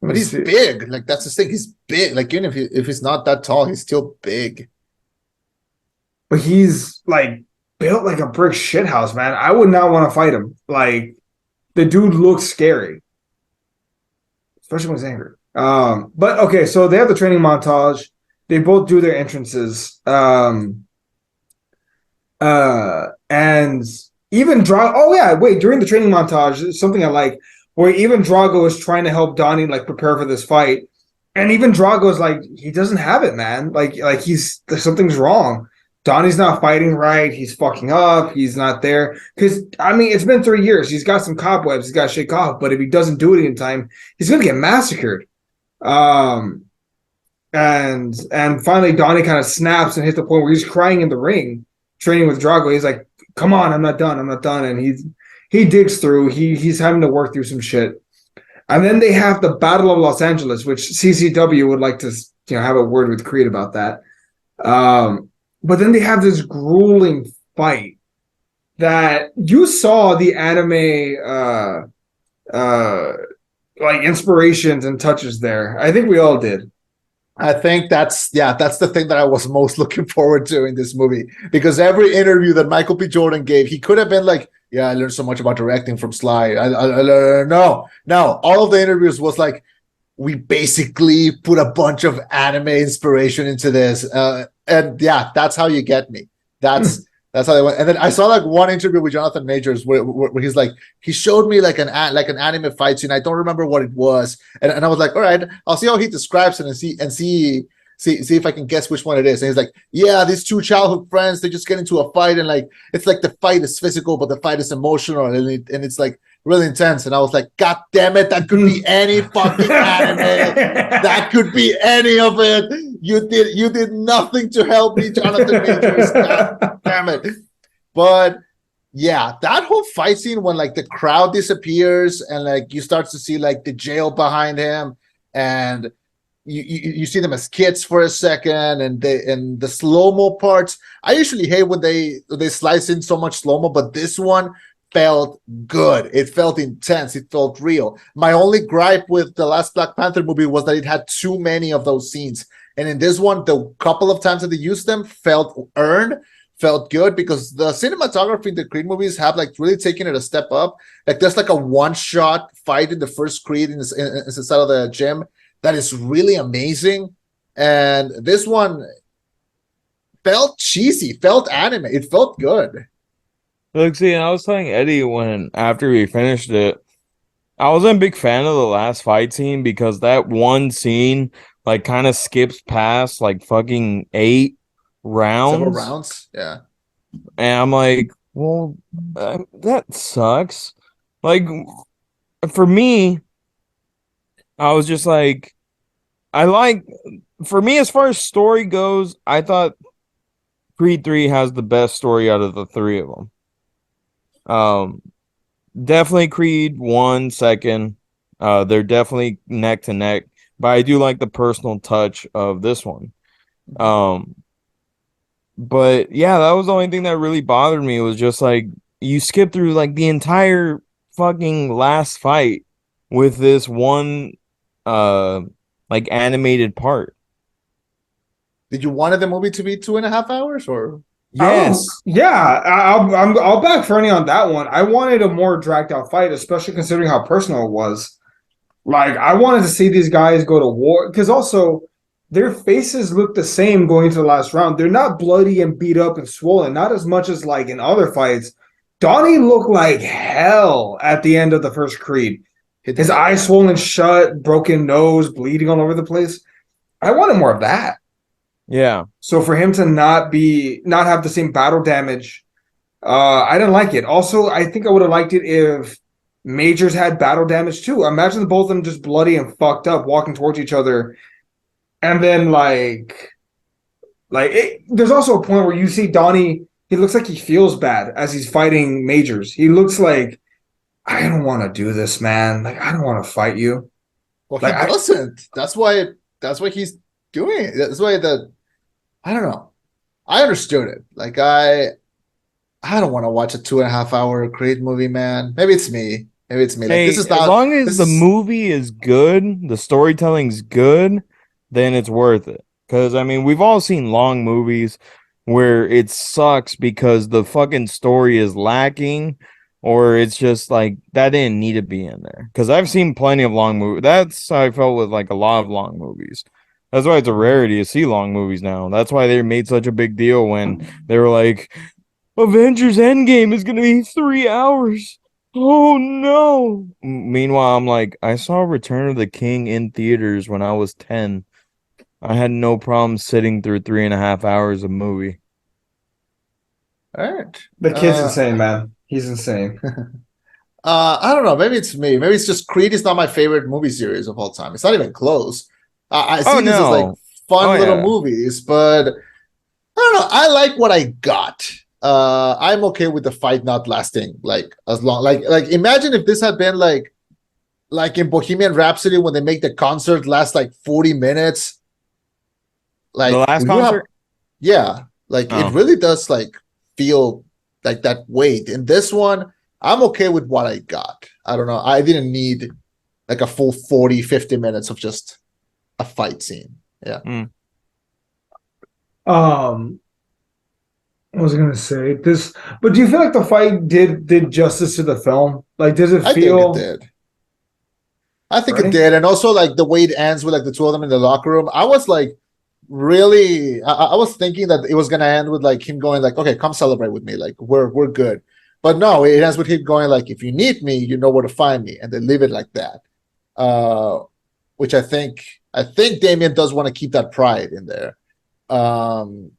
But he's big. Like, that's the thing. He's big. Like, even if he's not that tall, he's still big. But he's like built like a brick shithouse, man. I would not want to fight him. Like, the dude looks scary, especially when he's angry. But okay, so they have the training montage. They both do their entrances. And even Drago. Oh yeah, wait. During the training montage, something I like, where even Drago is trying to help Donnie like prepare for this fight, and even Drago's like, he doesn't have it, man. Like something's wrong. Donnie's not fighting right. He's fucking up. He's not there. Because, I mean, it's been 3 years. He's got some cobwebs. He's got to shake off. But if he doesn't do it in time, he's going to get massacred. And finally, Donnie kind of snaps and hits the point where he's crying in the ring, training with Drago. He's like, come on, I'm not done. I'm not done. And he digs through. He's having to work through some shit. And then they have the Battle of Los Angeles, which CCW would like to have a word with Creed about that. But then they have this grueling fight that you saw the anime like inspirations and touches there. I think we all did. I think that's the thing that I was most looking forward to in this movie, because every interview that Michael B. Jordan gave, he could have been like, yeah, I learned so much about directing from Sly. I learned, no, all of the interviews was like, we basically put a bunch of anime inspiration into this. And yeah, that's how you get me. That's That's how they went. And then I saw like one interview with Jonathan Majors where he's like, he showed me like an anime fight scene. I don't remember what it was, and I was like, all right, I'll see how he describes it and see if I can guess which one it is. And he's like, yeah, these two childhood friends, they just get into a fight, and like it's like the fight is physical, but the fight is emotional, and it's like really intense. And I was like, God damn it, that could be any fucking anime. That could be any of it. You did nothing to help me, Jonathan Majors. God damn it. But yeah, that whole fight scene when like the crowd disappears and like you start to see like the jail behind him, and you see them as kids for a second, and the slow-mo parts. I usually hate when they slice in so much slow-mo, but this one felt good. It felt intense. It felt real. My only gripe with the last Black Panther movie was that it had too many of those scenes. And in this one, the couple of times that they used them felt earned, felt good, because the cinematography in the Creed movies have like really taken it a step up. Like there's like a one-shot fight in the first Creed inside of the gym that is really amazing. And this one felt cheesy, felt anime. It felt good. Look, see, I was telling Eddie when after we finished it, I wasn't a big fan of the last fight scene because that one scene like kind of skips past like fucking 8 rounds. Several rounds, yeah. And I'm like, well, that sucks. Like, for me, I was just like, for me, as far as story goes, I thought Creed 3 has the best story out of the 3 of them. Definitely Creed 1, second. They're definitely neck to neck, but I do like the personal touch of this one. But yeah, that was the only thing that really bothered me, was just like you skip through like the entire fucking last fight with this one like animated part. Did you wanted the movie to be 2.5 hours or? Yes. Yeah, I'll back Fernie on that one. I wanted a more dragged out fight, especially considering how personal it was. Like I wanted to see these guys go to war, because also their faces look the same going into the last round. They're not bloody and beat up and swollen, not as much as like in other fights. Donnie looked like hell at the end of the first Creed. His eyes swollen shut, broken nose, bleeding all over the place. I wanted more of that. Yeah. So for him to not have the same battle damage, I didn't like it. Also, I think I would have liked it if Majors had battle damage too. Imagine the both of them just bloody and fucked up, walking towards each other, and then there's also a point where you see Donnie. He looks like he feels bad as he's fighting Majors. He looks like, I don't want to do this, man. Like I don't want to fight you. Well, like, he doesn't. That's why he's doing it. That's why I don't know. I understood it. Like I don't want to watch a 2.5 hour Creed movie, man. Maybe it's me. Like Hey, this is not, as long as the movie is good, the storytelling's good, then it's worth it. Because I mean, we've all seen long movies where it sucks because the fucking story is lacking, or it's just like that didn't need to be in there. Because I've seen plenty of long movies. That's how I felt with like a lot of long movies. That's why it's a rarity to see long movies now. That's why they made such a big deal when they were like, Avengers Endgame is going to be 3 hours. Oh, no. Meanwhile, I'm like, I saw Return of the King in theaters when I was 10. I had no problem sitting through 3.5 hours of movie. all right. The kid's insane, man. He's insane. I don't know. Maybe it's me. Maybe it's just Creed is not my favorite movie series of all time. It's not even close. I see this as like fun little movies, but I don't know. I like what I got. I'm okay with the fight not lasting like as long. Like imagine if this had been like in Bohemian Rhapsody when they make the concert last like 40 minutes. Like the last concert? It really does like feel like that weight. In this one, I'm okay with what I got. I don't know. I didn't need like a full 40, 50 minutes of just a fight scene. Yeah. What was I gonna say? This, but do you feel like the fight did justice to the film? Like, does it feel? I think it did. I think it did, and also like the way it ends with like the two of them in the locker room. I was like, really, I was thinking that it was gonna end with like him going like, okay, come celebrate with me, like we're good. But no, it ends with him going like, if you need me, you know where to find me, and they leave it like that. Which I think Damien does want to keep that pride in there. Um,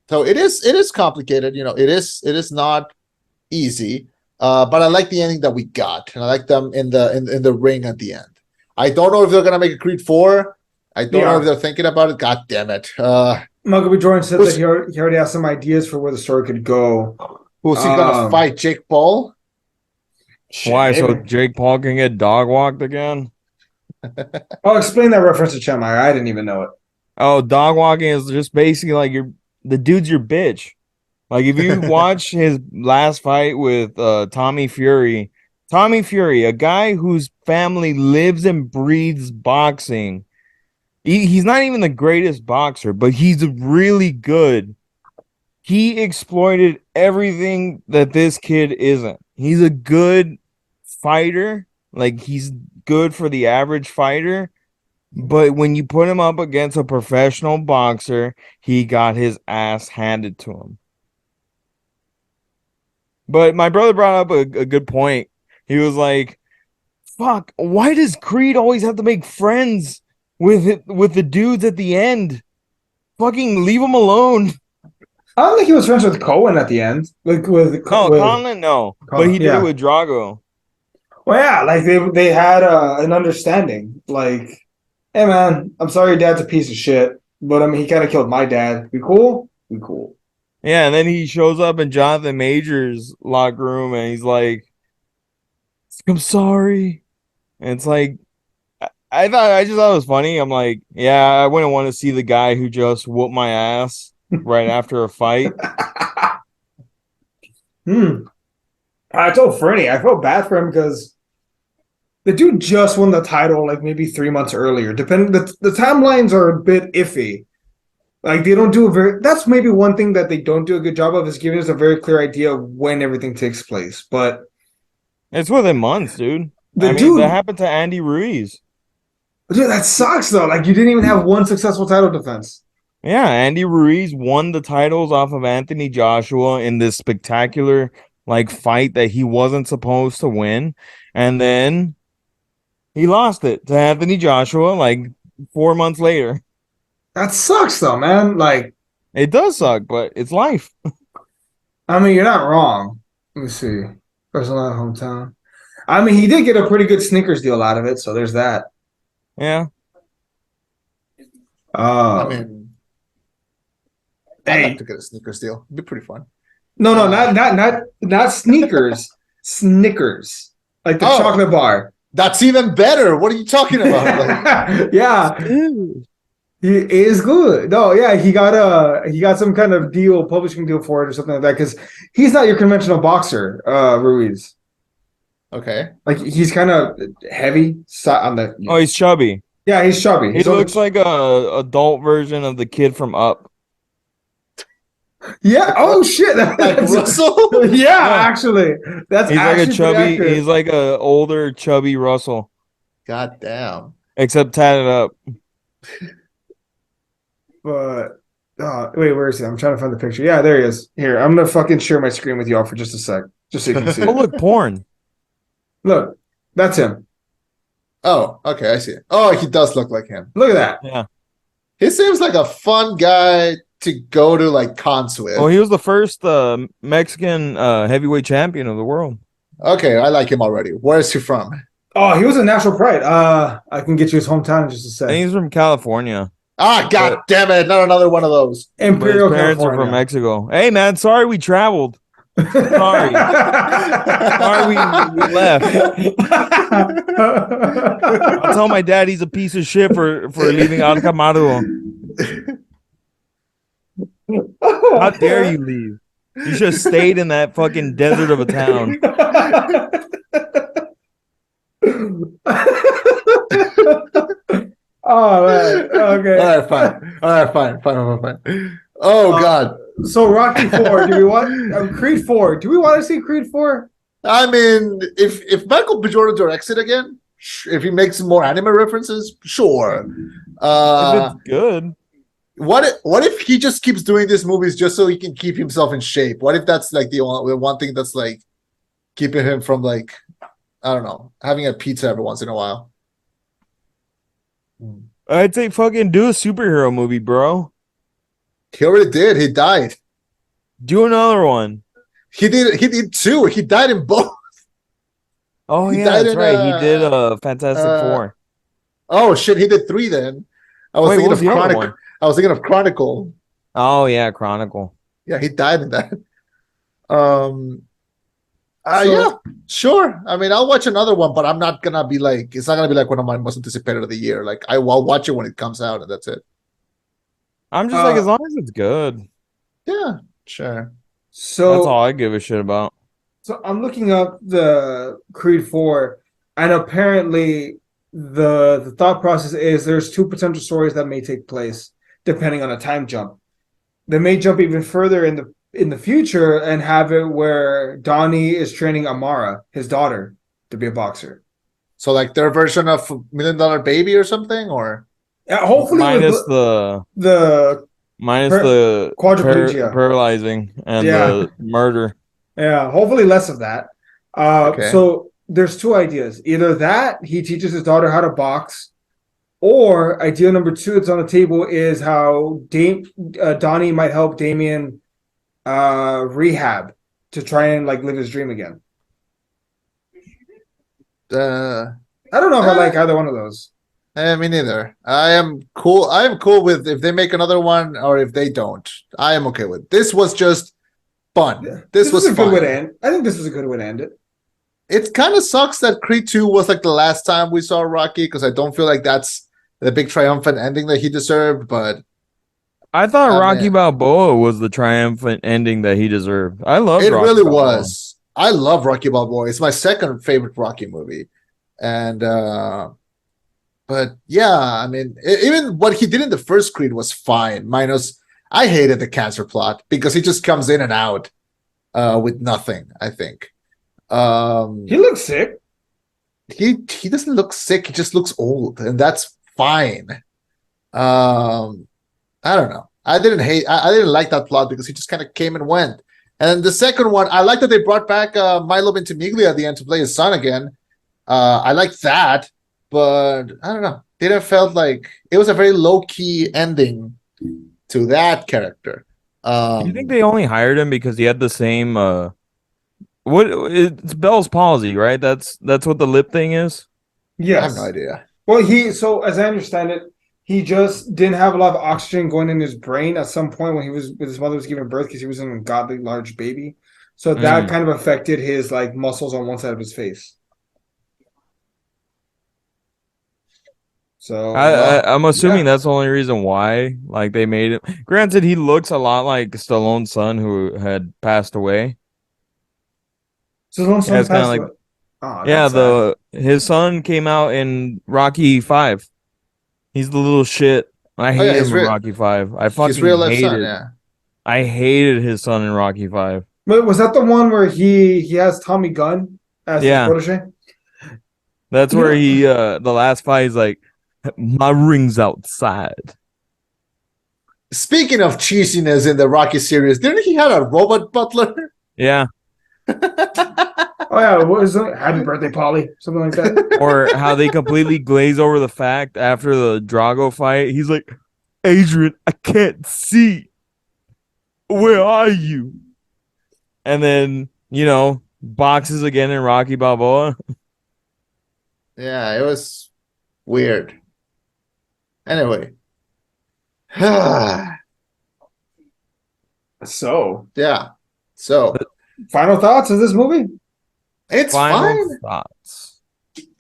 so it is complicated, it is not easy. But I like the ending that we got, and I like them in the ring at the end. I don't know if they're gonna make a Creed 4. I don't know if they're thinking about it. God damn it. Muggleby Jordan said that he already has some ideas for where the story could go. Who's he gonna fight? Jake Paul? Why? Maybe. So Jake Paul can get dog walked again? I'll explain that reference to Chema. I didn't even know it. Oh, dog walking is just basically like the dude's your bitch. Like if you watch his last fight with Tommy Fury, a guy whose family lives and breathes boxing. He's not even the greatest boxer, but he's really good. He exploited everything that this kid isn't. He's a good fighter. Like he's good for the average fighter. But when you put him up against a professional boxer, he got his ass handed to him. But my brother brought up a good point. He was like, fuck, why does Creed always have to make friends with the dudes at the end? Fucking leave him alone. I don't think he was friends with Cohen at the end. Like with Conlon, no. But he did it with Drago. Well, yeah, like they had an understanding. Like, hey man, I'm sorry your dad's a piece of shit, but I mean he kind of killed my dad. We cool? We cool. Yeah, and then he shows up in Jonathan Majors' locker room and he's like, I'm sorry. And it's like, I just thought it was funny. I'm like, yeah, I wouldn't want to see the guy who just whooped my ass right after a fight. I told Ferny, I felt bad for him because the dude just won the title like maybe 3 months earlier. The timelines are a bit iffy. Like they don't do that's maybe one thing that they don't do a good job of is giving us a very clear idea of when everything takes place. But it's within months, dude. That happened to Andy Ruiz. Dude, that sucks though. Like you didn't even have one successful title defense. Yeah, Andy Ruiz won the titles off of Anthony Joshua in this spectacular like fight that he wasn't supposed to win, and then he lost it to Anthony Joshua like 4 months later. That sucks though, man. Like it does suck, but it's life. I mean, you're not wrong. Let me see. Personal hometown. I mean, he did get a pretty good sneakers deal out of it, so there's that. Yeah. I mean, I'd like to get a sneakers deal. It'd be pretty fun. No, not sneakers. Snickers. Like the chocolate bar. That's even better. What are you talking about? Like, yeah. He is good. No, yeah, he got some kind of deal, publishing deal for it or something like that, because he's not your conventional boxer, Ruiz. Okay. Like he's kind of heavy on the. Oh, he's chubby. Yeah, he's chubby. He looks like a adult version of the kid from Up. Yeah. Oh shit. Like Russell. Yeah, actually, that's he's actually like a chubby. He's like a older chubby Russell. God damn. Except tatted up. But wait, where is he? I'm trying to find the picture. Yeah, there he is. Here, I'm gonna fucking share my screen with y'all for just a sec, just so you can see. Oh, look, porn. Look, that's him. Oh, okay, I see it. Oh, he does look like him. Look at that. Yeah. He seems like a fun guy to go to like cons with. Oh, he was the first Mexican heavyweight champion of the world. Okay, I like him already. Where is he from? Oh, he was a national pride. I can get you his hometown in just a sec. And he's from California. Ah, god damn it! Not another one of those. Imperial His parents California. are from Mexico. Hey, man, sorry we traveled. Sorry. Sorry we left. I'll tell my dad he's a piece of shit for leaving Alcamado. How dare you leave? You should have stayed in that fucking desert of a town. Oh man. Okay. All right, fine. Oh god. So Rocky 4, do we want Creed 4? Do we want to see Creed 4? I mean, if Michael B. Jordan directs it again, if he makes more anime references, sure. If it's good. What if he just keeps doing these movies just so he can keep himself in shape? What if that's like the one thing that's like keeping him from like, I don't know, having a pizza every once in a while? I'd say fucking do a superhero movie, bro. He already did. He died. Do another one. He did two. He died in both. Oh He yeah, died that's in right. He did Fantastic uh Four. oh shit, he did three then. I was Wait, what thinking was of the other Chronic. one? I was thinking of Chronicle. Oh yeah, Chronicle. Yeah, he died in that. Um yeah, So sure. I mean, I'll watch another one, but I'm not gonna be like, it's not gonna be like one of my most anticipated of the year. Like I'll watch it when it comes out and that's it. I'm just like, as uh long as it's good, Yeah, sure. that's all so I give a shit about. so I'm looking up the Creed 4, and apparently the thought process is there's two potential stories that may take place depending on a time jump. They may jump even further in the future and have it where Donnie is training Amara, his daughter, to be a boxer. So like their version of $1 Million Baby or something, or Hopefully with Minus the the minus the quadriplegia. paralyzing and Yeah. the murder. Yeah, hopefully less of that. okay. So there's two ideas. Either that he teaches his daughter how to box, or idea number two that's on the table is how Donnie might help Damien rehab to try and like live his dream again. Uh, I don't know if I uh like either one of those. me neither. I am cool with if they make another one or if they don't. I am okay with. This was just fun. Yeah. This was was a good way to fine. end. I think this was a good way to end it. It kind of sucks that Creed 2 was like the last time we saw Rocky because I don't feel like that's the big triumphant ending that he deserved, but I thought I Rocky mean, Balboa was the triumphant ending that he deserved. I loved it Rocky really Balboa. was. I love Rocky Balboa. It's my second favorite Rocky movie. And but yeah, I mean, even what he did in the first Creed was fine. Minus, I hated the cancer plot because he just comes in and out with nothing. I think He looks sick. he doesn't look sick. He just looks old, and that's fine. Um, I don't know. I didn't like that plot because he just kind of came and went. And the second one, I like that they brought back Milo Ventimiglia at the end to play his son again. I like that, but I don't know. Didn't felt like it was a very low key ending to that character. Do you think they only hired him because he had the same what it's Bell's palsy, right? That's what the lip thing is? I have no Yes. idea. Well, so as I understand it, he just didn't have a lot of oxygen going in his brain at some point when he was with his mother was giving birth because he was an ungodly large baby. So that Mm. kind of affected his like muscles on one side of his face. So I'm assuming yeah, that's the only reason why like they made it. Granted, he looks a lot like Stallone's son who had passed away. so his Yeah, son it's kind of passed like away. Oh, yeah, that's sad. the his son came out in Rocky 5. He's the little shit. I Oh yeah, hate him in Rocky 5. I his fucking real life son. hated. Yeah. I hated his son in Rocky 5. But was that the one where he has Tommy Gunn as his Yeah, protege? that's You where know, he the last fight is like my ring's outside. Speaking of cheesiness in the Rocky series, didn't he have a robot butler? Yeah. oh yeah, what was it? Happy birthday, Polly, something like that. Or how they completely glaze over the fact after the Drago fight. He's like, Adrian, I can't see. Where are you? And then, boxes again in Rocky Balboa. Yeah, it was weird. Anyway. yeah. So, So final thoughts of this movie? it's Final fine. thoughts.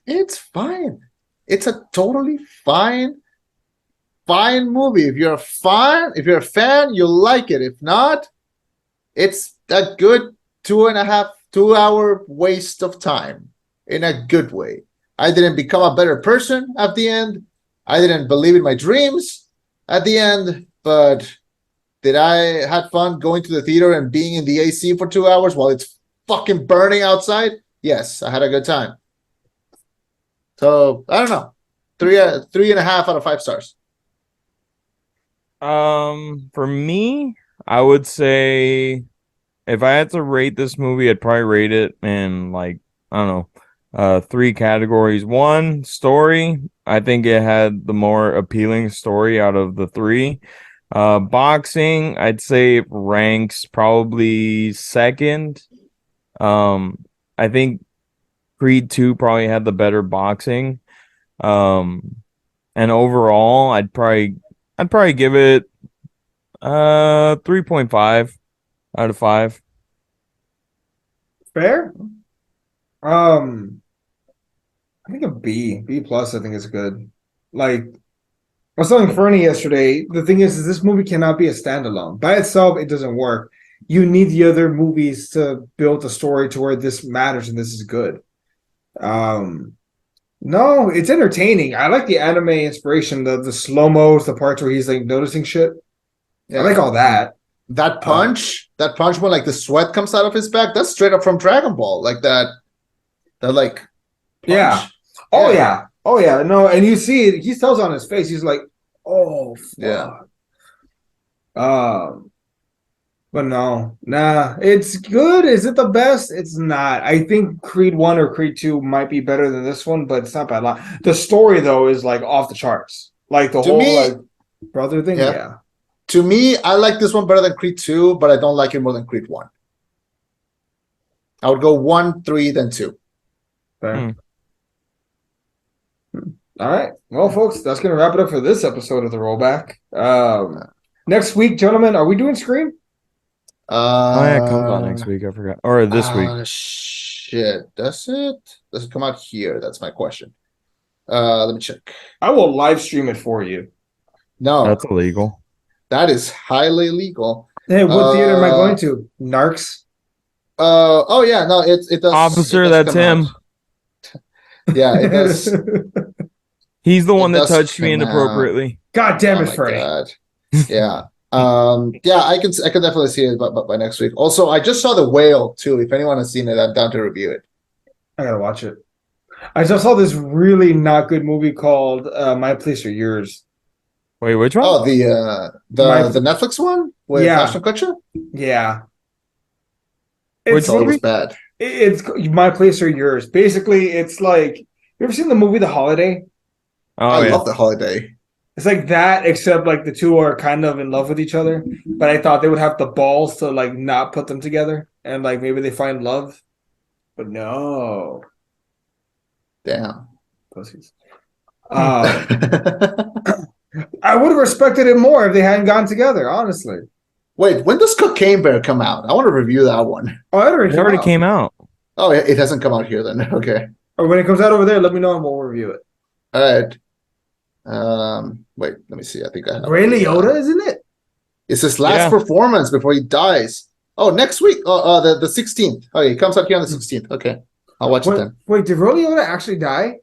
It's fine. It's a totally fine movie. If you're a fan, you'll like it. If not, it's a good 2.5 2 hour waste of time in a good way. I didn't become a better person at the end. I didn't believe in my dreams at the end, but did I had fun going to the theater and being in the AC for 2 hours while it's fucking burning outside? Yes, I had a good time. So I don't know. 3.5 out of 5 stars. For me, I would say if I had to rate this movie, I'd probably rate it in like, I don't know, three categories. One, story. I think it had the more appealing story out of the three. Boxing, I'd say it ranks probably second. I think Creed 2 probably had the better boxing. Um, and overall, I'd probably give it 3.5 out of 5. Fair. I think a B plus. I think is good. Like I was telling Ferny yesterday, the thing is this movie cannot be a standalone. By itself, it doesn't work. You need the other movies to build the story to where this matters and this is good. No, it's entertaining. I like the anime inspiration, the slow-mos, the parts where he's like noticing shit. I like all that. That punch when like the sweat comes out of his back, that's straight up from Dragon Ball. Like that like punch. Yeah. Oh yeah. Oh yeah. No, and you see it, he tells on his face, he's like, oh fuck. Yeah. But no, nah, it's good. Is it the best? It's not. I think Creed 1 or Creed 2 might be better than this one, but it's not by a lot. The story though is like off the charts. Like the whole like brother thing, yeah. To me, I like this one better than Creed 2, but I don't like it more than Creed 1. I would go 1, 3, then 2. Fair. All right. Well, folks, that's going to wrap it up for this episode of The Rollback. Next week, gentlemen, are we doing Scream? Oh yeah, it comes out next week. I forgot. Or this week. Shit. Does it? Does it come out here? That's my question. Let me check. I will live stream it for you. No. That's illegal. That is highly illegal. Hey, what theater am I going to? Narcs? Oh yeah, no, it does. Officer, it does that's him. Yeah, it does. He's the one that touched me inappropriately. God damn it, my Ferny. God. Yeah. Yeah, I can definitely see it by next week. Also, I just saw The Whale too. If anyone has seen it, I'm down to review it. I gotta watch it. I just saw this really not good movie called My Place or Yours. Wait, which one? Oh, the Netflix one with Ashton Kutcher? Yeah. Which one was bad? It's My Place or Yours. Basically, it's like, you ever seen the movie The Holiday? Oh, I love The Holiday. It's like that, except like the two are kind of in love with each other. But I thought they would have the balls to like not put them together and like maybe they find love. But no. Damn. Pussies. I would have respected it more if they hadn't gotten together, honestly. Wait, when does Cocaine Bear come out? I want to review that one. Oh, it already came out. Oh, it hasn't come out here then. Okay. Or when it comes out over there, let me know and we'll review it. All right. Wait, let me see. I think I have Ray Liotta, isn't it? It's his last performance before he dies. Oh, next week. The 16th. Oh, he comes out here on the 16th. Okay. I'll watch it then. Wait, did Ray Liotta actually die?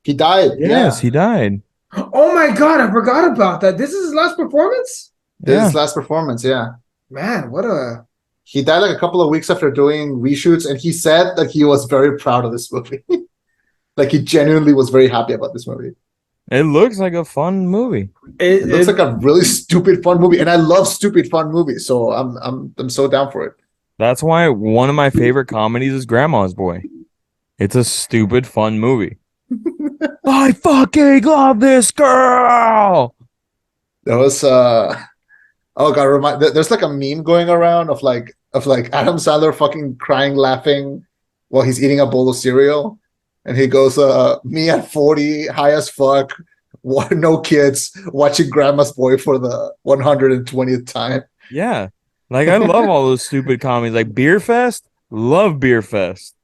He died. Yes, he died. Oh my God, I forgot about that. This is his last performance? This is his last performance, yeah. Man, what a... He died like a couple of weeks after doing reshoots, and he said that he was very proud of this movie. Like he genuinely was very happy about this movie. It looks like a fun movie. It looks like a really stupid fun movie, and I love stupid fun movies, so I'm so down for it. That's why one of my favorite comedies is Grandma's Boy. It's a stupid fun movie. I fucking love this girl. That was oh god, there's like a meme going around of like Adam Sandler fucking crying laughing while he's eating a bowl of cereal. And he goes, me at 40, high as fuck, no kids, watching Grandma's Boy for the 120th time. Yeah. Like, I love all those stupid comedies. Like, Beer Fest, love Beer Fest.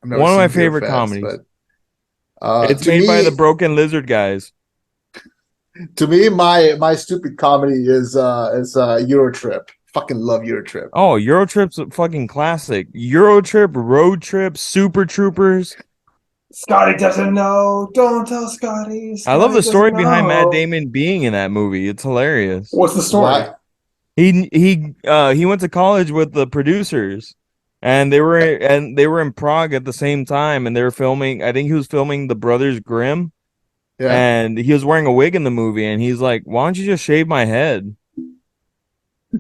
One of my favorite comedies. But, it's made by the Broken Lizard guys. To me, my stupid comedy is Eurotrip. Fucking love Eurotrip. Oh, Eurotrip's a fucking classic. Eurotrip, Road Trip, Super Troopers. Scotty doesn't know. Don't tell Scotty. I love the story behind Matt Damon being in that movie. It's hilarious. What's the story? What? He went to college with the producers, and they were in Prague at the same time, and they were filming. I think he was filming The Brothers Grimm, and he was wearing a wig in the movie, and he's like, "Why don't you just shave my head?"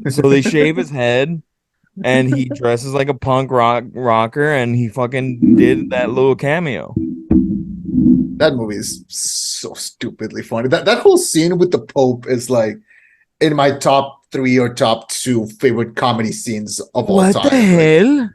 So they shave his head, and he dresses like a punk rocker, and he fucking did that little cameo. That movie is so stupidly funny. That whole scene with the Pope is like in my top 3 or top 2 favorite comedy scenes of all What time. the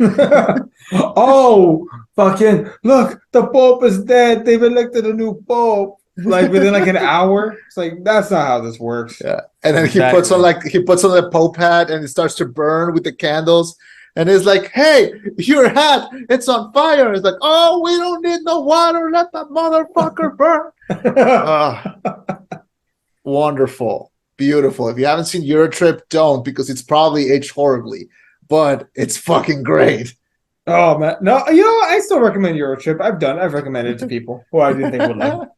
hell? Oh, fucking look, the Pope is dead. They've elected a new Pope. Like within like an hour. It's like that's not how this works. Yeah. And then Exactly. he puts on the Pope hat and it starts to burn with the candles. And it's like, hey, your hat, it's on fire. It's like, oh, we don't need no water. Let the motherfucker burn. Wonderful. Beautiful. If you haven't seen Eurotrip, don't, because it's probably aged horribly. But it's fucking great. Oh man. No, you know, I still recommend Eurotrip. I've recommended it to people who I didn't think would like.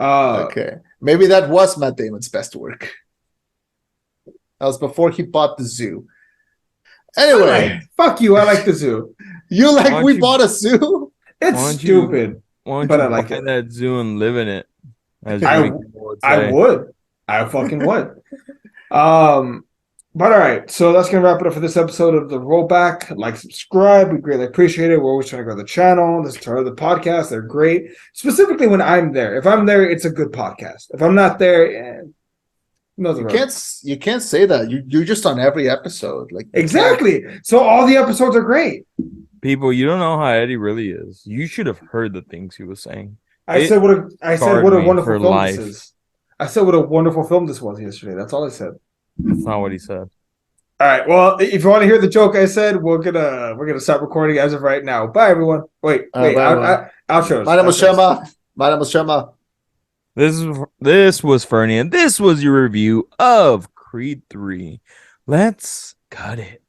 Okay. Maybe that was Matt Damon's best work. That was before he bought the zoo. Anyway, Fuck you. I like the zoo. you Why like don't we you- bought a zoo? It's Why don't you- stupid. Why don't But you I like buy it. that zoo and live in it? As I- many people would I say. would. I fucking would. But all right, so that's gonna wrap it up for this episode of the Rollback. Like, subscribe, we greatly appreciate it. We're always trying to grow the channel. Listen to our other podcasts; they're great. Specifically, when I'm there. If I'm there, it's a good podcast. If I'm not there, You can't say that. You're just on every episode. Like exactly. So all the episodes are great. People, you don't know how Eddie really is. You should have heard the things he was saying. I It said what a scarred me wonderful for film life. this is. I said what a wonderful film this was yesterday. That's all I said. That's not what he said. All right. Well, if you want to hear the joke I said, we're gonna stop recording as of right now. Bye, everyone. Wait. bye, everyone. Outros. My name is Outros. Chema. My name is Chema. This was Ferny, and this was your review of Creed 3. Let's cut it.